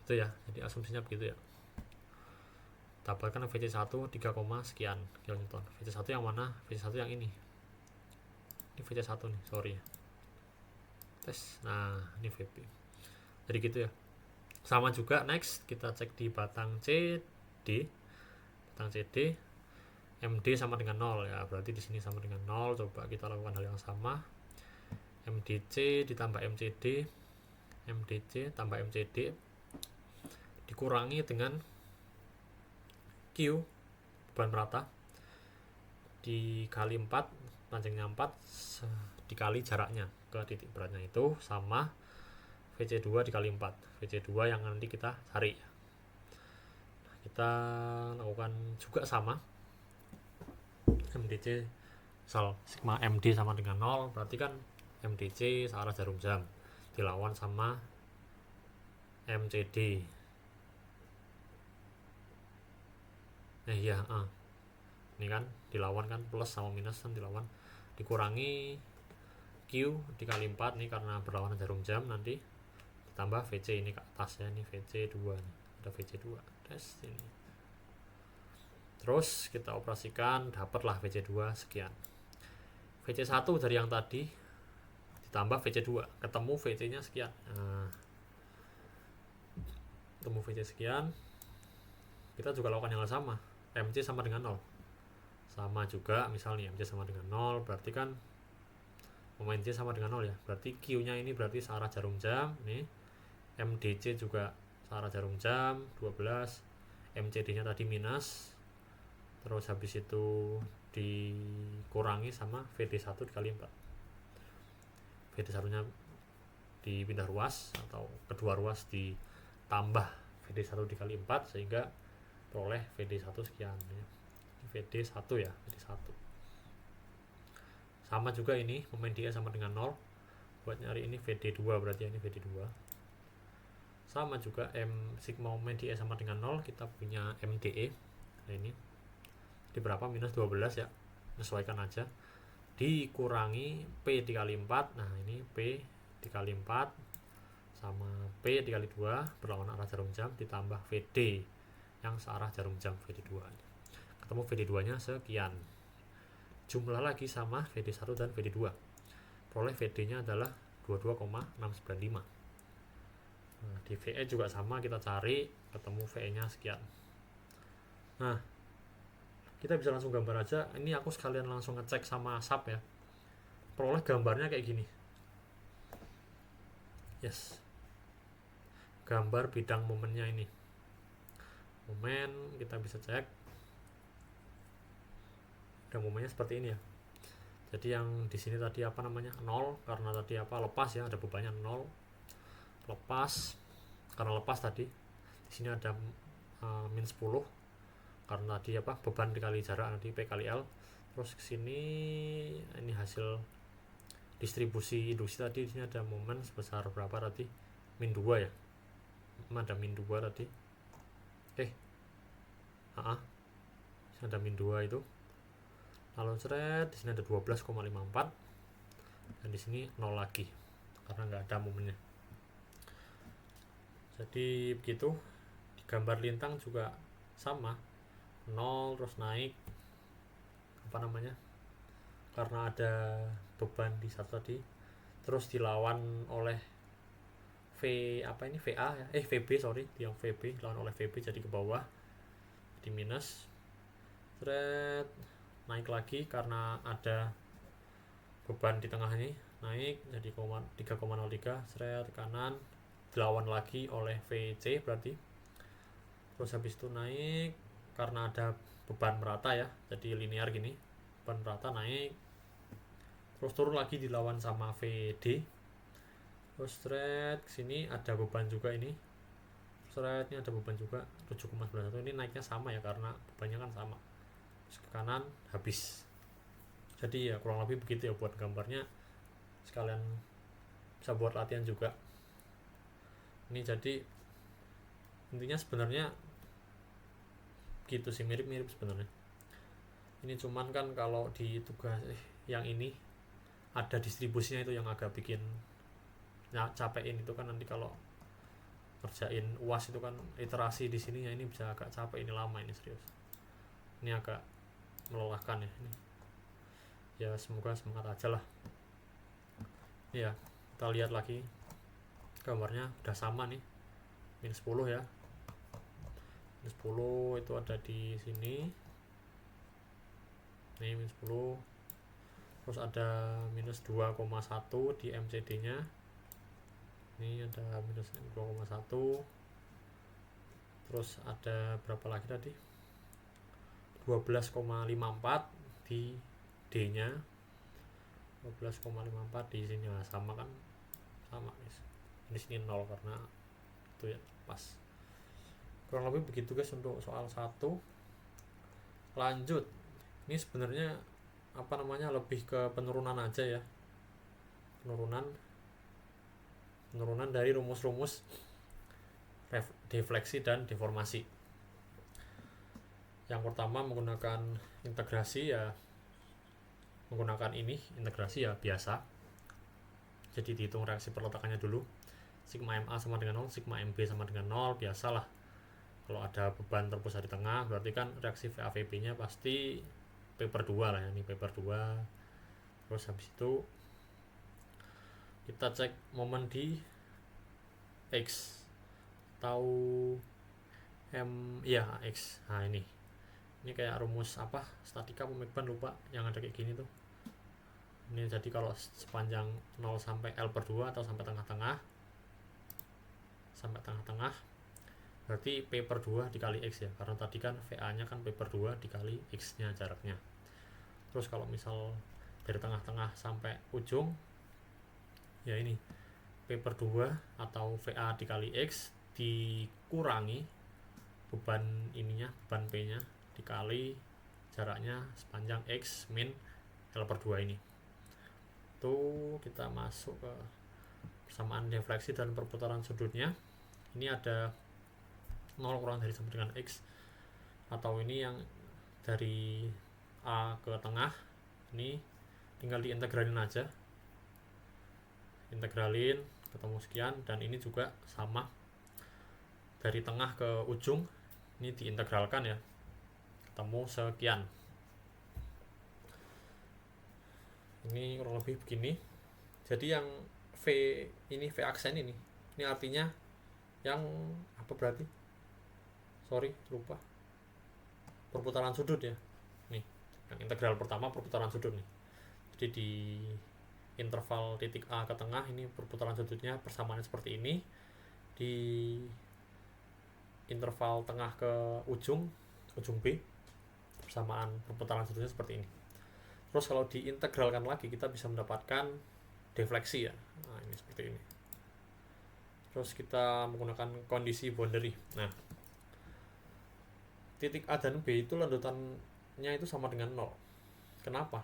Itu ya, jadi asumsinya begitu ya. Dapatkan VC1 3, sekian kilonewton. VC1 yang mana? VC1 yang ini. Ini VC1 nih, sorry ya. Tes. Nah, ini VB. Jadi gitu ya. Sama juga, next kita cek di batang CD. Batang CD MD sama dengan 0 ya, berarti di sini sama dengan 0. Coba kita lakukan hal yang sama. MDC ditambah MCD, MDC tambah MCD dikurangi dengan Q beban merata dikali 4, panjangnya 4 dikali jaraknya ke titik beratnya itu, sama VC2 dikali 4, VC2 yang nanti kita cari. Nah, kita lakukan juga sama. MDC misal sigma MD sama dengan 0, berarti kan MDC searah jarum jam dilawan sama MCD. Ini kan dilawan kan, plus sama minus kan dilawan, dikurangi Q dikali 4 nih karena berlawanan jarum jam, nanti ditambah VC ini ke atas ya, ini VC2 nih, ada VC2 tes ini. Terus kita operasikan, dapatlah VC2 sekian. VC1 dari yang tadi ditambah VC2, ketemu VC nya sekian. Nah, ketemu VC sekian, kita juga lakukan yang sama. MC sama dengan 0, sama juga misalnya MC sama dengan 0, berarti kan momen C sama dengan 0 ya, berarti Q nya ini berarti searah jarum jam. Nih MDC juga searah jarum jam 12, MCD nya tadi minus, terus habis itu dikurangi sama VD1 dikali 4. VD1 nya dipindah ruas atau kedua ruas ditambah VD1 dikali 4 sehingga peroleh VD1 sekian ya. VD1 ya, VD1. Sama juga ini momen dia sama dengan 0. Buat nyari ini VD2 berarti ini VD2. Sama juga sigma momen dia sama dengan 0, kita punya MDE. Nah ini di berapa? Minus 12 ya. Sesuaikan aja. Dikurangi P dikali 4. Nah, ini P dikali 4 sama P dikali 2 berlawanan arah jarum jam ditambah VD yang searah jarum jam VD2. Ketemu VD2-nya sekian. Jumlah lagi sama VD1 dan VD2. Peroleh VD-nya adalah 22,695. Nah, di VE juga sama, kita cari, ketemu VE-nya sekian. Nah, kita bisa langsung gambar aja. Ini aku sekalian langsung ngecek sama SAP ya. Peroleh gambarnya kayak gini. Yes. Gambar bidang momennya ini. Momen kita bisa cek. Dan momennya seperti ini ya. Jadi yang di sini tadi apa namanya? 0 karena tadi apa? Lepas ya, ada bebannya 0. Lepas karena lepas tadi. Di sini ada min 10 karena tadi apa? Beban dikali jarak nanti P kali L. Terus ke sini ini hasil distribusi induksi tadi. Di sini ada momen sebesar berapa tadi? Min 2 ya. Ada min 2 tadi. Sini ada min 2 itu. Lalu di sini ada 12,54 dan di sini 0 lagi karena nggak ada momennya. Jadi begitu. Di gambar lintang juga sama, 0 terus naik apa namanya, karena ada beban di satu tadi, terus dilawan oleh VA ya, VB sorry, yang VB dilawan oleh VB jadi ke bawah, di minus. Naik lagi karena ada beban di tengah ini, naik jadi 3,03. Kanan dilawan lagi oleh VC berarti. Terus habis itu naik karena ada beban merata ya, jadi linear gini, beban merata naik. Terus turun lagi dilawan sama VD. Terus sini ada beban juga ini. Ini ada beban juga 7,91. Ini naiknya sama ya karena bebannya kan sama. Ke kanan habis. Jadi ya kurang lebih begitu ya buat gambarnya, sekalian bisa buat latihan juga. Ini jadi intinya sebenarnya gitu sih, mirip-mirip sebenarnya. Ini cuman kan kalau di tugas yang ini ada distribusinya itu yang agak bikin capekin itu kan, nanti kalau kerjain UAS itu kan iterasi di sini ya, ini bisa agak capek, ini lama, ini serius. Ini agak melelahkan ya ini. Ya semoga semangat aja lah. Ya, kita lihat lagi gambarnya udah sama nih. Min 10 ya. Min 10 itu ada di sini. Nih min 10. Terus ada minus 2,1 di MCD-nya. Ini ada minus 2,1. Terus ada berapa lagi tadi? 12,54 di D-nya. 12,54 di sini lah, sama kan? Sama guys. Ini sini 0 karena itu ya pas. Kurang lebih begitu guys untuk soal 1. Lanjut. Ini sebenarnya apa namanya, lebih ke penurunan aja ya. Penurunan dari rumus-rumus defleksi dan deformasi. Yang pertama menggunakan integrasi ya, menggunakan ini integrasi ya biasa. Jadi dihitung reaksi perletakannya dulu. Sigma MA sama dengan 0, sigma MB sama dengan 0, biasalah. Kalau ada beban terpusat di tengah, berarti kan reaksi VAVB nya pasti P/2 lah ya, ini P/2. Terus habis itu kita cek momen di X atau ya X. Nah ini kayak rumus apa, statika pemikban lupa, yang ada kayak gini tuh. Ini jadi kalau sepanjang 0 sampai L per 2 atau sampai tengah-tengah berarti P per 2 dikali X ya, karena tadi kan VA nya kan P per 2 dikali X nya jaraknya. Terus kalau misal dari tengah-tengah sampai ujung ya ini P per 2 atau VA dikali X dikurangi beban P nya dikali jaraknya sepanjang X min L per 2 ini. Tuh kita masuk ke persamaan defleksi dan perputaran sudutnya. Ini ada 0 kurang dari sama dengan X, atau ini yang dari A ke tengah, ini tinggal diintegralin aja, integralin ketemu sekian, dan ini juga sama dari tengah ke ujung ini diintegralkan ya, ketemu sekian. Ini kurang lebih begini. Jadi yang V ini V aksen ini artinya yang apa berarti? Sorry, lupa. Perputaran sudut ya. Nih, yang integral pertama perputaran sudut nih. Jadi di interval titik A ke tengah ini perputaran sudutnya persamaannya seperti ini. Di interval tengah ke ujung B, persamaan perputaran sudutnya seperti ini. Terus kalau diintegralkan lagi kita bisa mendapatkan defleksi ya. Nah, ini seperti ini. Terus kita menggunakan kondisi boundary. Nah, titik A dan B itu lanjutannya itu sama dengan 0. Kenapa?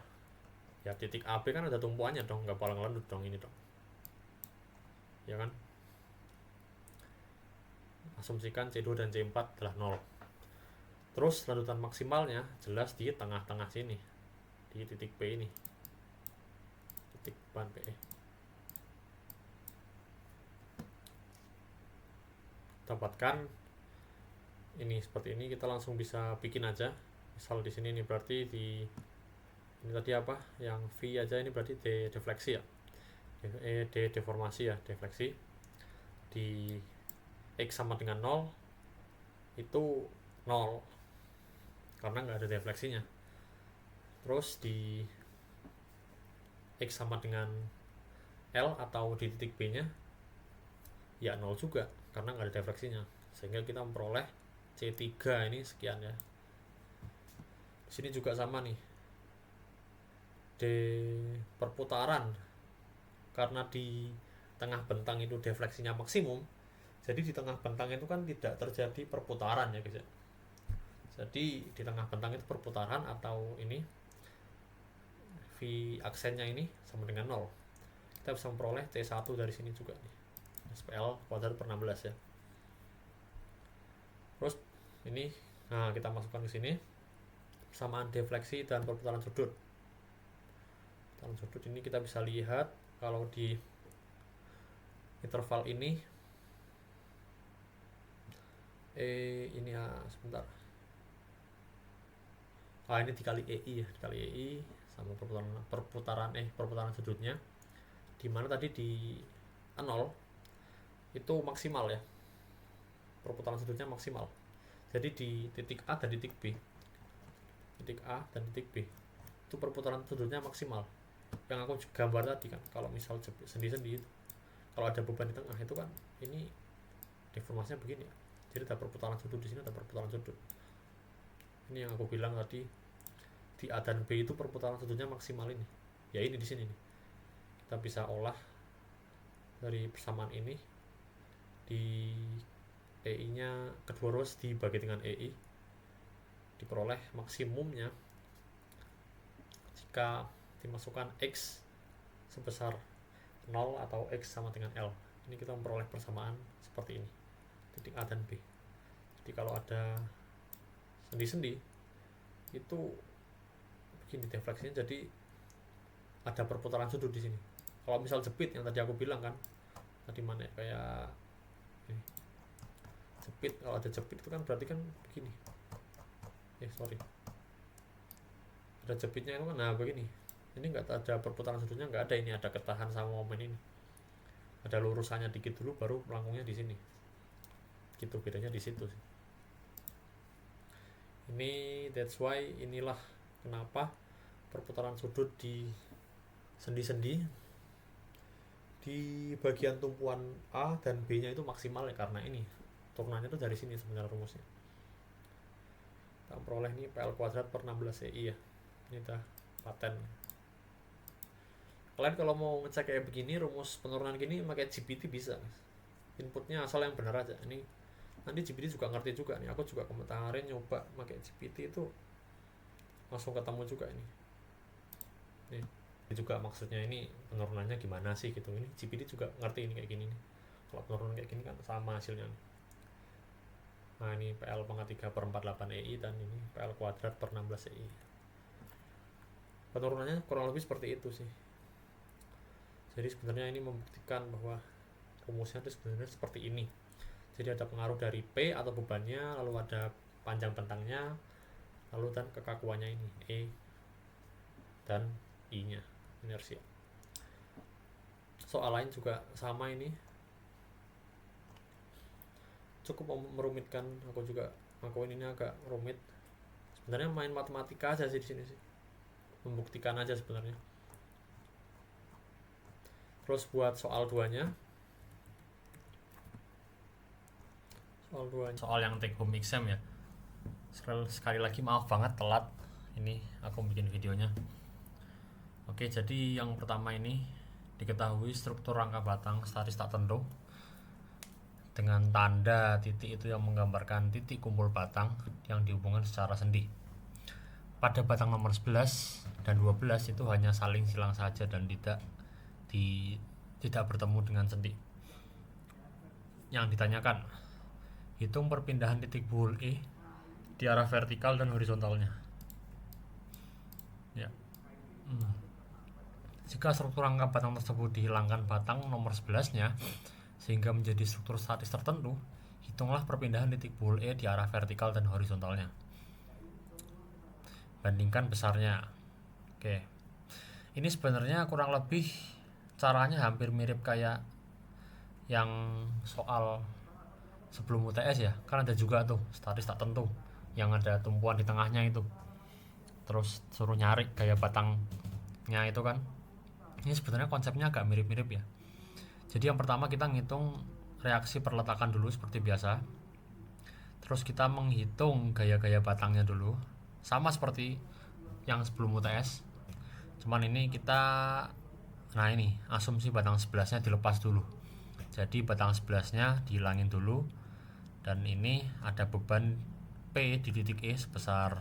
Ya titik AB kan ada tumpuannya dong, nggak palang lanjut dong ini dong. Ya kan? Asumsikan C2 dan C4 adalah 0. Terus lanjutan maksimalnya jelas di tengah-tengah sini, di titik P ini, titik ban PE. Dapatkan ini seperti ini, kita langsung bisa bikin aja. Misal di sini nih berarti di ini tadi apa? Yang V aja ini berarti defleksi ya. Deformasi ya, defleksi. Di X sama dengan 0 itu 0 karena nggak ada defleksinya. Terus di X sama dengan L atau di titik B nya ya 0 juga karena nggak ada defleksinya, sehingga kita memperoleh C3 ini sekian ya. Di sini juga sama nih, D perputaran, karena di tengah bentang itu defleksinya maksimum, jadi di tengah bentang itu kan tidak terjadi perputaran ya guys ya. Jadi di tengah bentang itu perputaran, atau ini V aksennya ini sama dengan 0. Kita bisa memperoleh C1 dari sini juga nih, SPL kuadrat per 16 ya. Terus ini, nah kita masukkan ke sini persamaan defleksi dan perputaran sudut. Perputaran sudut ini kita bisa lihat kalau di interval ini ini ya sebentar. Ini dikali EI ya, dikali EI sama perputaran sudutnya, dimana tadi di 0 itu maksimal ya, perputaran sudutnya maksimal. Jadi di titik A dan titik B, itu perputaran sudutnya maksimal. Yang aku gambar tadi kan, kalau misal sendi-sendi itu, kalau ada beban di tengah itu kan ini deformasinya begini ya. Jadi ada perputaran sudut di sini, ada perputaran sudut. Ini yang aku bilang tadi, di A dan B itu perputaran sudutnya maksimal ini. Ya ini di sini nih. Kita bisa olah dari persamaan ini, di EI-nya kedua ruas dibagi dengan EI, diperoleh maksimumnya jika dimasukkan X sebesar 0 atau X sama dengan L. Ini kita memperoleh persamaan seperti ini, titik A dan B. Jadi kalau ada sendi-sendi itu begini defleksinya, jadi ada perputaran sudut di sini. Kalau misal jepit yang tadi aku bilang kan, tadi mana ya, kayak ini. Jepit, kalau ada jepit itu kan berarti kan begini. Sorry. Ada jepitnya itu kan, nah begini. Ini nggak ada perputaran sudutnya, nggak ada. Ini ada ketahan sama momen ini, ada lurusannya dikit dulu baru melengkungnya di sini gitu, bedanya di situ sih. Ini that's why, inilah kenapa perputaran sudut di sendi-sendi di bagian tumpuan A dan B nya itu maksimal ya, karena ini turunannya itu dari sini sebenarnya rumusnya. Kita peroleh ini PL kuadrat per 16 CI ya, ini udah paten. Kalian kalau mau ngecek kayak begini rumus penurunan gini pakai GPT bisa, inputnya asal yang benar aja. Ini nanti GPT juga ngerti juga nih, aku juga kemarin nyoba pakai GPT itu langsung ketemu juga ini juga maksudnya ini penurunannya gimana sih gitu. Ini GPT juga ngerti ini kayak gini nih, kalau penurunan kayak gini kan sama hasilnya nih. Nah ini PL pangkat 3 per 48 EI dan ini PL kuadrat per 16 EI. Penurunannya kurang lebih seperti itu sih. Jadi sebenarnya ini membuktikan bahwa rumusnya itu sebenarnya seperti ini. Jadi ada pengaruh dari P atau bebannya, lalu ada panjang bentangnya, lalu dan kekakuannya ini E dan I nya, inersia. Soal lain juga sama, ini cukup merumitkan, aku juga ngakuin ini agak rumit. Sebenarnya main matematika aja sih di sini sih, membuktikan aja sebenarnya. Terus buat soal 2-nya, soal yang take home exam ya. Sekali lagi maaf banget telat ini aku bikin videonya. Oke, jadi yang pertama ini diketahui struktur rangka batang statis tak tentu dengan tanda titik itu yang menggambarkan titik kumpul batang yang dihubungkan secara sendi. Pada batang nomor 11 dan 12 itu hanya saling silang saja dan tidak bertemu dengan sendi. Yang ditanyakan, hitung perpindahan titik buhul E di arah vertikal dan horizontalnya. Ya. Jika struktur rangka batang tersebut dihilangkan batang nomor 11-nya sehingga menjadi struktur statis tertentu, hitunglah perpindahan titik buhul E di arah vertikal dan horizontalnya. Bandingkan besarnya. Oke. Ini sebenarnya kurang lebih caranya hampir mirip kayak yang soal sebelum UTS ya. Kan ada juga tuh statis tak tentu yang ada tumpuan di tengahnya itu. Terus suruh nyari gaya batangnya itu kan. Ini sebenarnya konsepnya agak mirip-mirip ya. Jadi yang pertama kita ngitung reaksi perletakan dulu seperti biasa. Terus kita menghitung gaya-gaya batangnya dulu, sama seperti yang sebelum UTS. Cuman ini kita, nah ini asumsi batang 11-nya dilepas dulu. Jadi batang 11-nya dihilangin dulu. Dan ini ada beban P di titik E sebesar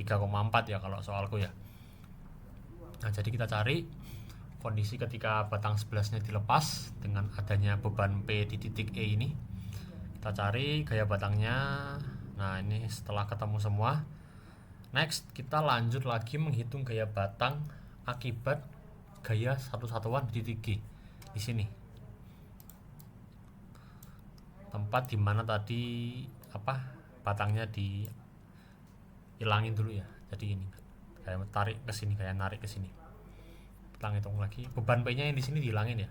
3,4 ya kalau soalku ya. Nah jadi kita cari kondisi ketika batang 11-nya dilepas dengan adanya beban P di titik E ini. Kita cari gaya batangnya. Nah ini setelah ketemu semua, next kita lanjut lagi menghitung gaya batang akibat gaya satu-satuan di titik G di sini, tempat dimana tadi batangnya dihilangin dulu ya. Jadi ini kayak tarik ke sini, kayak narik ke sini. Kita hitung lagi beban P nya yang di sini dihilangin ya,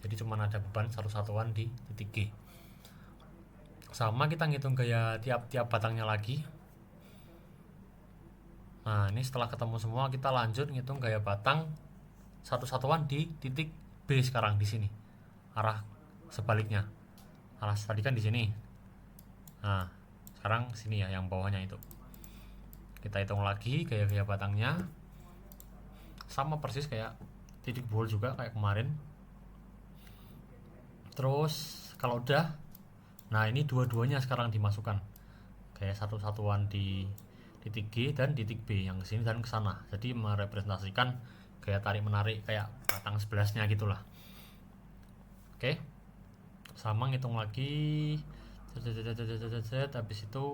jadi cuma ada beban satu-satuan di titik G. Sama kita ngitung gaya tiap-tiap batangnya lagi. Nah ini setelah ketemu semua kita lanjut ngitung gaya batang satu-satuan di titik B sekarang di sini, arah sebaliknya. Arah tadi kan di sini. Nah sekarang sini ya, yang bawahnya itu. Kita hitung lagi gaya-gaya batangnya, sama persis kayak titik buhul juga kayak kemarin. Terus kalau udah, nah ini dua-duanya sekarang dimasukkan kayak satu-satuan di titik G dan titik B, yang kesini dan kesana. Jadi merepresentasikan gaya tarik menarik kayak batang 11-nya gitulah. Oke, sama ngitung lagi, habis itu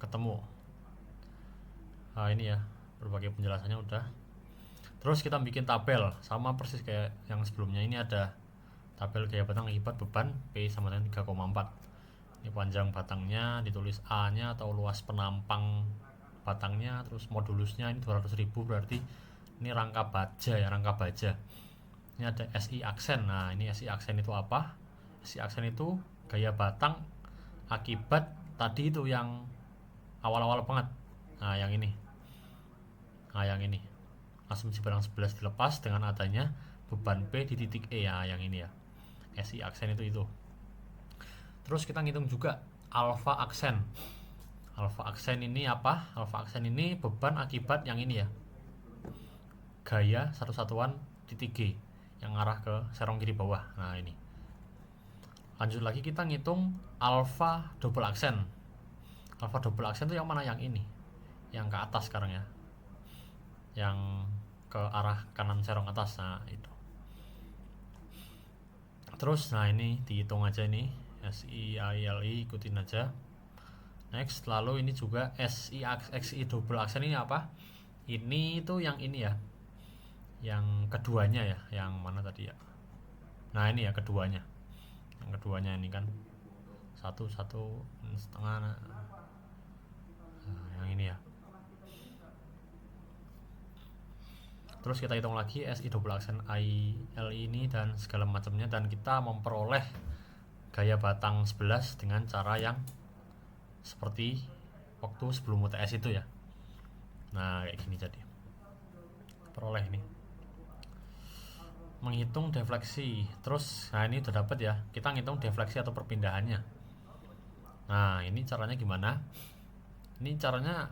ketemu. Nah ini ya berbagai penjelasannya udah. Terus kita bikin tabel sama persis kayak yang sebelumnya. Ini ada tabel gaya batang akibat beban P sama dengan 3,4. Ini panjang batangnya ditulis A nya atau luas penampang batangnya, terus modulusnya ini 200.000 berarti Ini rangka baja ya, rangka baja. Ini ada SI aksen. Nah, ini SI aksen itu apa? SI aksen itu gaya batang akibat tadi itu yang awal-awal banget. Nah, yang ini. Nah, yang ini. Asumsi barang 11 dilepas dengan adanya beban P di titik E ya, yang ini ya. SI aksen itu. Terus kita ngitung juga alfa aksen. Alfa aksen ini apa? Alfa aksen ini beban akibat yang ini ya. Gaya satu satuan titik G yang arah ke serong kiri bawah. Nah, ini. Lanjut lagi kita ngitung alfa double aksen. Alfa double aksen itu yang mana? Yang ini. Yang ke atas sekarang ya. Yang ke arah kanan serong atas. Nah, itu. Terus nah ini dihitung aja ini. SI AILI ikutin aja. Next, lalu ini juga XI double aksen ini apa? Ini itu yang ini ya. Yang keduanya ya, yang mana tadi ya? Nah, ini ya keduanya. Yang keduanya ini kan satu setengah. Nah, yang ini ya. Terus kita hitung lagi SI double aksen AILI ini dan segala macamnya, dan kita memperoleh gaya batang 11 dengan cara yang seperti waktu sebelum UTS itu ya. Nah, kayak gini jadi peroleh ini. Menghitung defleksi. Terus nah ini udah dapat ya. Kita ngitung defleksi atau perpindahannya. Nah, ini caranya gimana? Ini caranya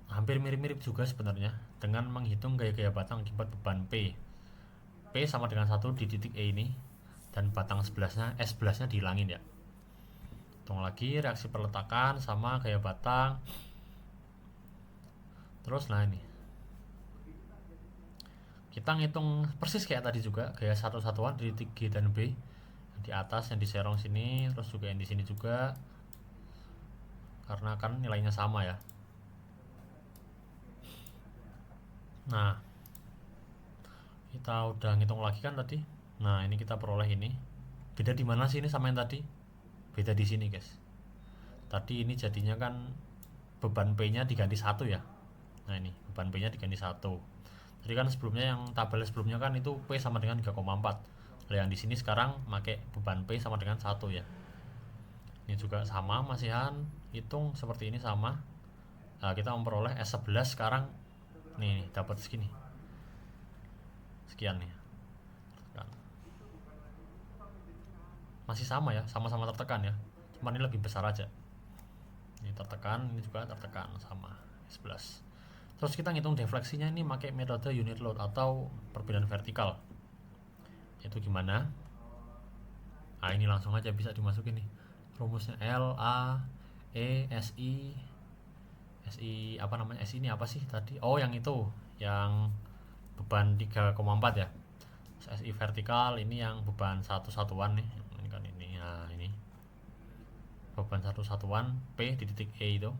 hampir mirip-mirip juga sebenarnya, dengan menghitung gaya-gaya batang akibat beban P. P sama dengan 1 di titik E ini, dan batang 11-nya, S11-nya dihilangin ya. Hitung lagi reaksi perletakan sama gaya batang. Terus nah ini. Kita ngitung persis kayak tadi juga, gaya satu satuan di titik G dan B. Yang di atas, yang di serong sini, terus juga yang di sini juga. Karena kan nilainya sama ya. Nah, kita udah ngitung lagi kan tadi. Nah, ini kita peroleh ini. Beda di mana sih ini sama yang tadi? Beda di sini, guys. Tadi ini jadinya kan beban P-nya diganti 1 ya. Nah, ini beban P-nya diganti 1. Jadi kan sebelumnya yang tabel sebelumnya kan itu P sama dengan 3,4. Nah, yang di sini sekarang pakai beban P sama dengan 1 ya. Ini juga sama, masihan hitung seperti ini sama. Nah, kita memperoleh S11 sekarang nih dapat segini. Sekian nih. Masih sama ya, sama-sama tertekan ya. Cuma ini lebih besar aja. Ini tertekan, ini juga tertekan sama S11. Terus kita ngitung defleksinya ini pakai metode unit load atau perbedaan vertikal. Itu gimana? Nah, ini langsung aja bisa dimasukin nih. Rumusnya L A E SI apa namanya? SI ini apa sih tadi? Oh, yang itu, yang beban 3,4 ya. SI vertikal ini yang beban satu satuan nih. Ini kan ini. Nah, ini beban satu satuan P di titik E itu.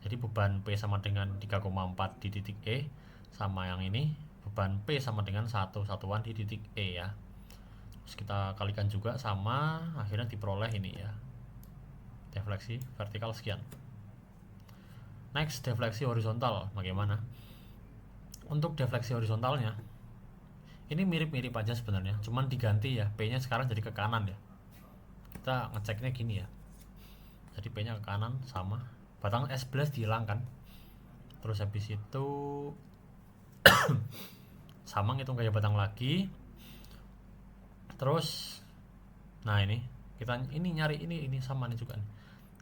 Jadi beban P sama dengan 3,4 di titik E, sama yang ini beban P sama dengan satu satuan di titik E ya. Terus kita kalikan juga sama, akhirnya diperoleh ini ya. Defleksi vertikal sekian. Next, defleksi horizontal bagaimana? Untuk defleksi horizontalnya ini mirip-mirip aja sebenarnya, cuman diganti ya, P-nya sekarang jadi ke kanan ya. Kita ngeceknya gini ya. Jadi P-nya ke kanan sama. Batang S11 dihilangkan. Terus habis itu sama ngitung gaya batang lagi. Terus nah ini kita ini nyari ini sama nih juga nih.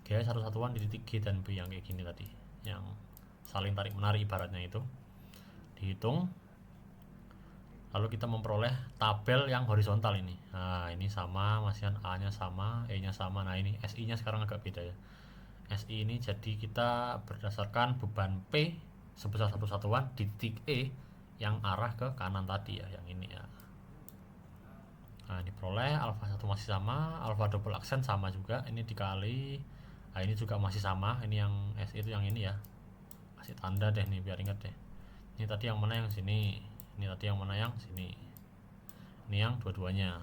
Gaya satu satuan di titik G dan B yang kayak gini tadi, yang saling tarik menarik ibaratnya itu. Dihitung. Lalu kita memperoleh tabel yang horizontal ini. Nah, ini sama, masihan A-nya sama, E-nya sama. Nah, ini SI-nya sekarang agak beda ya. SI ini jadi kita berdasarkan beban P sebesar satu satuan di titik E yang arah ke kanan tadi ya, yang ini ya. Nah, diperoleh alfa 1 masih sama, alfa double aksen sama juga, ini dikali. Nah, ini juga masih sama, ini yang SI itu yang ini ya. Kasih tanda deh nih biar ingat deh. Ini tadi yang mana yang sini, ini tadi yang mana yang sini. Ini yang dua-duanya.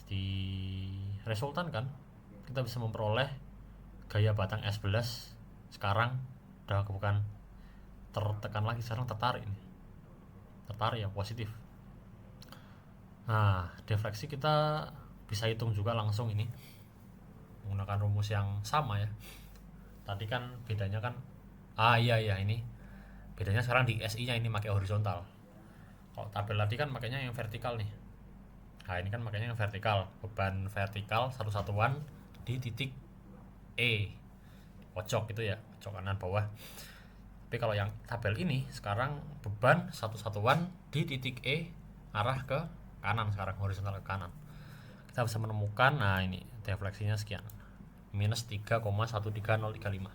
Di resultan kan kita bisa memperoleh gaya batang S11 sekarang udah bukan tertekan lagi, sekarang tertarik nih. tertarik ya, positif. Nah, defleksi kita bisa hitung juga langsung ini menggunakan rumus yang sama ya. Tadi kan bedanya kan iya ini bedanya sekarang di SI nya ini pakai horizontal. Kalau tabel tadi kan makanya yang vertikal nih. Nah ini kan makanya yang vertikal, beban vertikal satu satuan di titik E pojok itu ya, pojok kanan bawah. Tapi kalau yang tabel ini sekarang beban satu satuan di titik E arah ke kanan, sekarang horizontal ke kanan. Kita bisa menemukan, nah ini defleksinya sekian, minus 3,13035.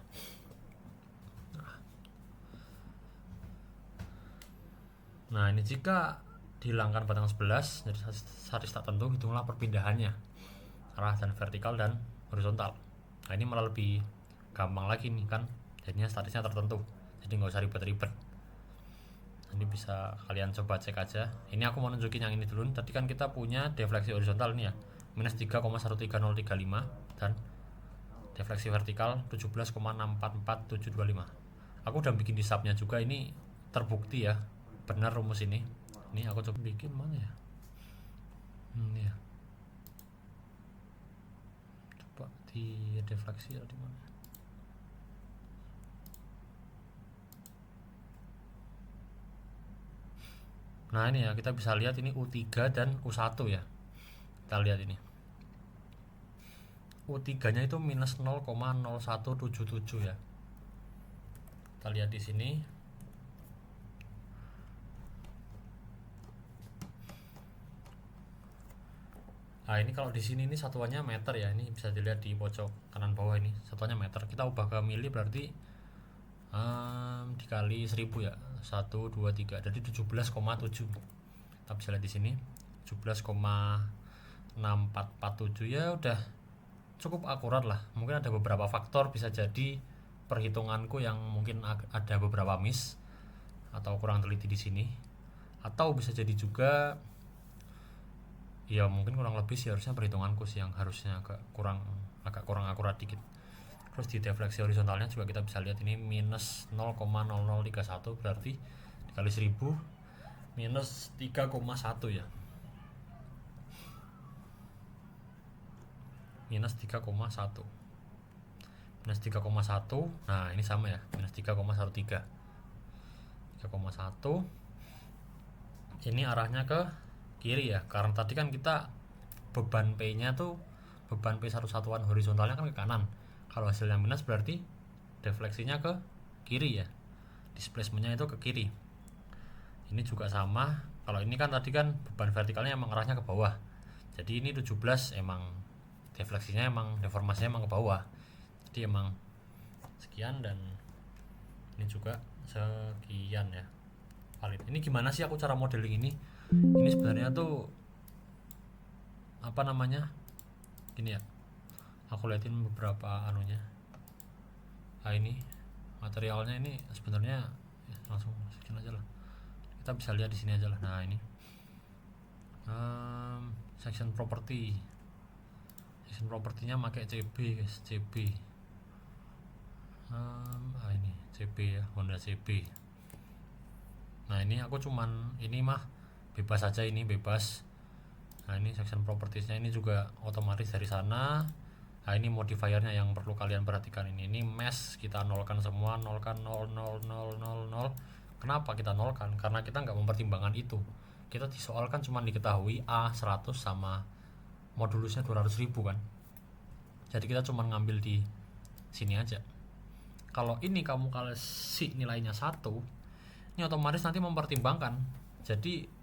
Nah ini jika dihilangkan batang 11 jadi statis tak tentu, hitunglah perpindahannya arah dan vertikal dan horizontal. Nah ini malah lebih gampang lagi nih kan, jadinya statisnya tertentu, jadi nggak usah ribet-ribet. Ini bisa kalian coba cek aja. Ini aku mau nunjukin yang ini dulu. Tadi kan kita punya defleksi horizontal ini ya, minus 3,13035 dan defleksi vertikal 17,644725. Aku udah bikin di subnya juga, ini terbukti ya benar rumus ini. Ini aku coba bikin mana ya, ini ya, coba di defleksi di mana. Nah ini ya, kita bisa lihat ini U3 dan U1 ya. Kita lihat ini U3 nya itu minus 0,0177 ya. Kita lihat di sini. Nah ini kalau di sini ini satuannya meter ya, ini bisa dilihat di pojok kanan bawah, ini satuannya meter. Kita ubah ke mili berarti dikali 1000 ya, 1, 2, 3, jadi 17,7. Kita bisa lihat di sini 17,6447 ya, udah cukup akurat lah. Mungkin ada beberapa faktor, bisa jadi perhitunganku yang mungkin ada beberapa miss atau kurang teliti di sini, atau bisa jadi juga ya mungkin kurang lebih sih harusnya perhitunganku sih yang harusnya agak kurang akurat dikit. Terus di defleksi horizontalnya juga kita bisa lihat ini minus 0,0031, berarti dikali 1000 minus 3,1 ya, minus 3,1. Minus 3,1. Nah ini sama ya, minus 3,13. 3,1 ini arahnya ke kiri ya, karena tadi kan kita beban P nya tuh, beban P satu satuan horizontalnya kan ke kanan. Kalau hasilnya minus berarti defleksinya ke kiri ya, displacementnya itu ke kiri. Ini juga sama, kalau ini kan tadi kan beban vertikalnya emang arahnya ke bawah, jadi ini 17 emang defleksinya, emang deformasinya emang ke bawah, jadi emang sekian, dan ini juga sekian ya, valid. Ini gimana sih aku cara modeling ini? Ini sebenarnya tuh apa namanya, gini ya, aku liatin beberapa anunya. Nah ini materialnya ini sebenarnya ya, langsung masukin aja lah, kita bisa lihat di sini aja lah. Nah ini section property, section propertinya pakai CB guys, CB. Ini CB ya, Honda CB. Nah ini aku cuman ini mah bebas aja, ini bebas. Nah ini section propertiesnya ini juga otomatis dari sana. Nah ini modifiernya yang perlu kalian perhatikan, ini mesh kita nolkan semua, nolkan 0, 0, 0, 0, 0. Kenapa kita nolkan? Karena kita nggak mempertimbangkan itu. Kita disoalkan cuma diketahui A 100 sama modulusnya 200.000 kan. Jadi kita cuma ngambil di sini aja. Kalau ini kamu kasih nilainya 1, ini otomatis nanti mempertimbangkan. Jadi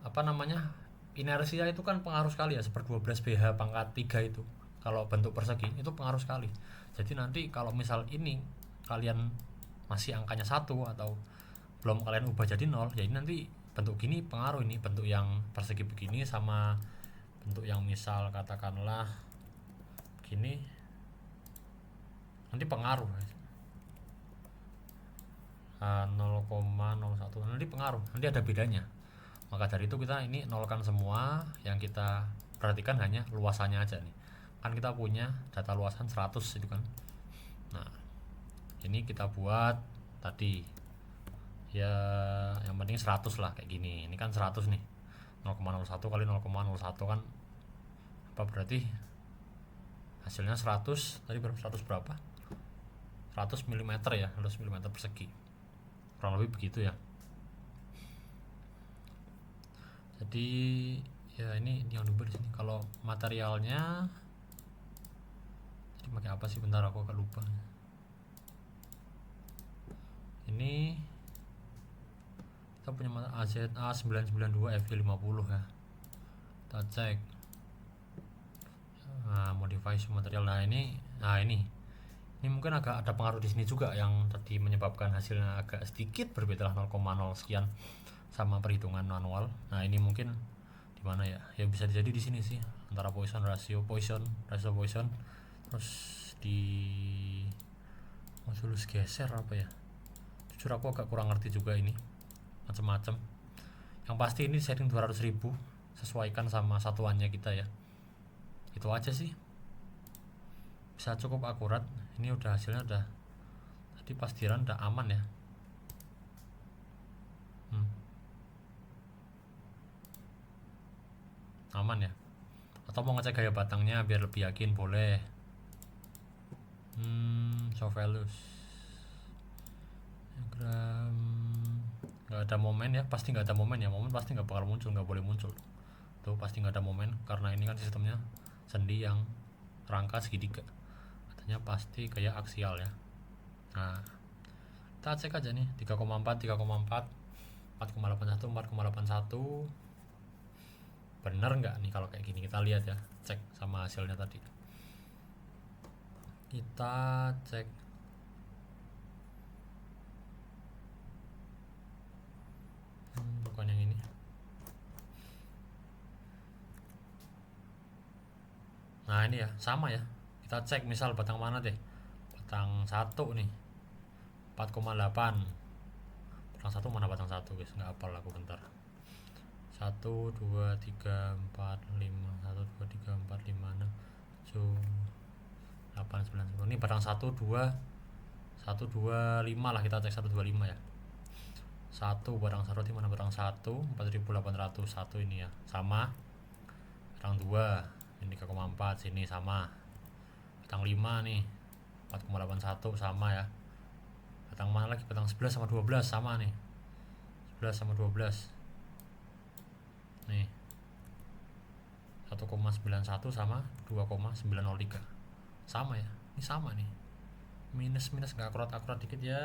apa namanya, inersia itu kan pengaruh sekali ya, seper 12 BH pangkat 3 itu kalau bentuk persegi itu pengaruh sekali. Jadi nanti kalau misal ini kalian masih angkanya 1 atau belum kalian ubah jadi 0, jadi nanti bentuk gini pengaruh, ini bentuk yang persegi begini sama bentuk yang misal katakanlah begini, nanti pengaruh 0,01, nanti pengaruh, nanti ada bedanya. Maka dari itu kita ini nolkan semua, yang kita perhatikan hanya luasannya aja nih. Kan kita punya data luasan 100 itu kan. Nah, ini kita buat tadi ya yang penting 100 lah kayak gini. Ini kan 100 nih, 0,01 kali 0,01 kan apa berarti hasilnya 100 tadi berapa, 100 berapa, 100 mm ya, 100 mm persegi, kurang lebih begitu ya. Jadi ya ini yang diubah di sini. Kalau materialnya tadi pakai apa sih, bentar aku agak lupa. Ini kita punya AZA 992 FG50 ya, kita cek. Nah, modify material. Nah ini mungkin agak ada pengaruh di sini juga yang tadi menyebabkan hasilnya agak sedikit berbeda lah, 0,0 sekian sama perhitungan manual. Nah ini mungkin di mana ya, ya bisa jadi di sini sih, antara ratio poison terus di modulus geser apa ya, jujur aku agak kurang ngerti juga ini, macam-macam. Yang pasti ini setting 200.000, sesuaikan sama satuannya kita ya, itu aja sih, bisa cukup akurat. Ini udah hasilnya udah tadi pastiran udah aman ya. Aman ya, atau mau ngecek gaya batangnya biar lebih yakin boleh. Show values diagram, nggak ada momen ya, pasti nggak ada momen ya, momen pasti nggak bakal muncul, nggak boleh muncul tuh, pasti nggak ada momen karena ini kan sistemnya sendi yang rangka segitiga, katanya pasti kayak aksial ya. Nah kita cek aja nih, 3,4 4,81 4,81 bener nggak nih kalau kayak gini. Kita lihat ya, cek sama hasilnya tadi, kita cek. Bukan yang ini. Nah ini ya sama ya, kita cek misal batang mana deh, batang 1 nih 4,8. batang 1 mana, batang 1 guys, nggak hafal aku, bentar. 1 2 3 4 5 1 2 3 4 5 6 7 8 9 10. Ini batang 1 2 125 lah, kita cek 125 ya. 1 batang 1 di mana, batang 1 4801 ini ya, sama. Batang 2 ini 3,4 sini sama. Batang 5 nih 4,81 sama ya. Batang mana lagi, batang 11 sama 12 sama nih, 11 sama 12 nih, 1,91 sama 2,903 sama ya. Ini sama nih, minus nggak akurat dikit ya,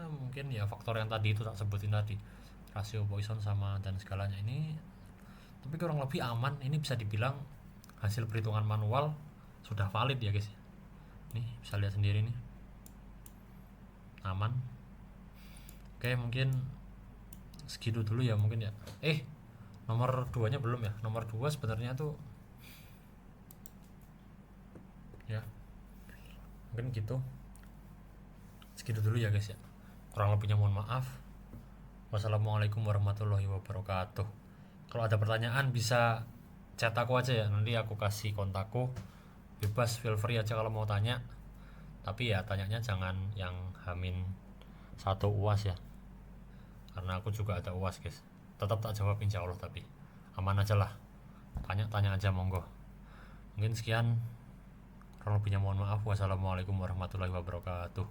mungkin ya faktor yang tadi itu tak sebutin tadi, rasio Poisson sama dan segalanya ini. Tapi kurang lebih aman, ini bisa dibilang hasil perhitungan manual sudah valid ya guys. Nih bisa lihat sendiri nih, aman. Oke mungkin segitu dulu ya mungkin ya. Nomor 2 nya belum ya. Nomor 2 sebenarnya tuh ya mungkin gitu, segitu dulu ya guys ya, kurang lebihnya mohon maaf. Wassalamualaikum warahmatullahi wabarakatuh. Kalau ada pertanyaan bisa chat aku aja ya, nanti aku kasih kontakku, bebas feel free aja kalau mau tanya. Tapi ya tanyanya jangan yang Hamin 1 UAS ya, karena aku juga ada UAS guys. Tetap tak jawab insya Allah, tapi aman aja lah, tanya aja monggo. Mungkin sekian, kurang lebihnya mohon maaf. Wassalamualaikum warahmatullahi wabarakatuh.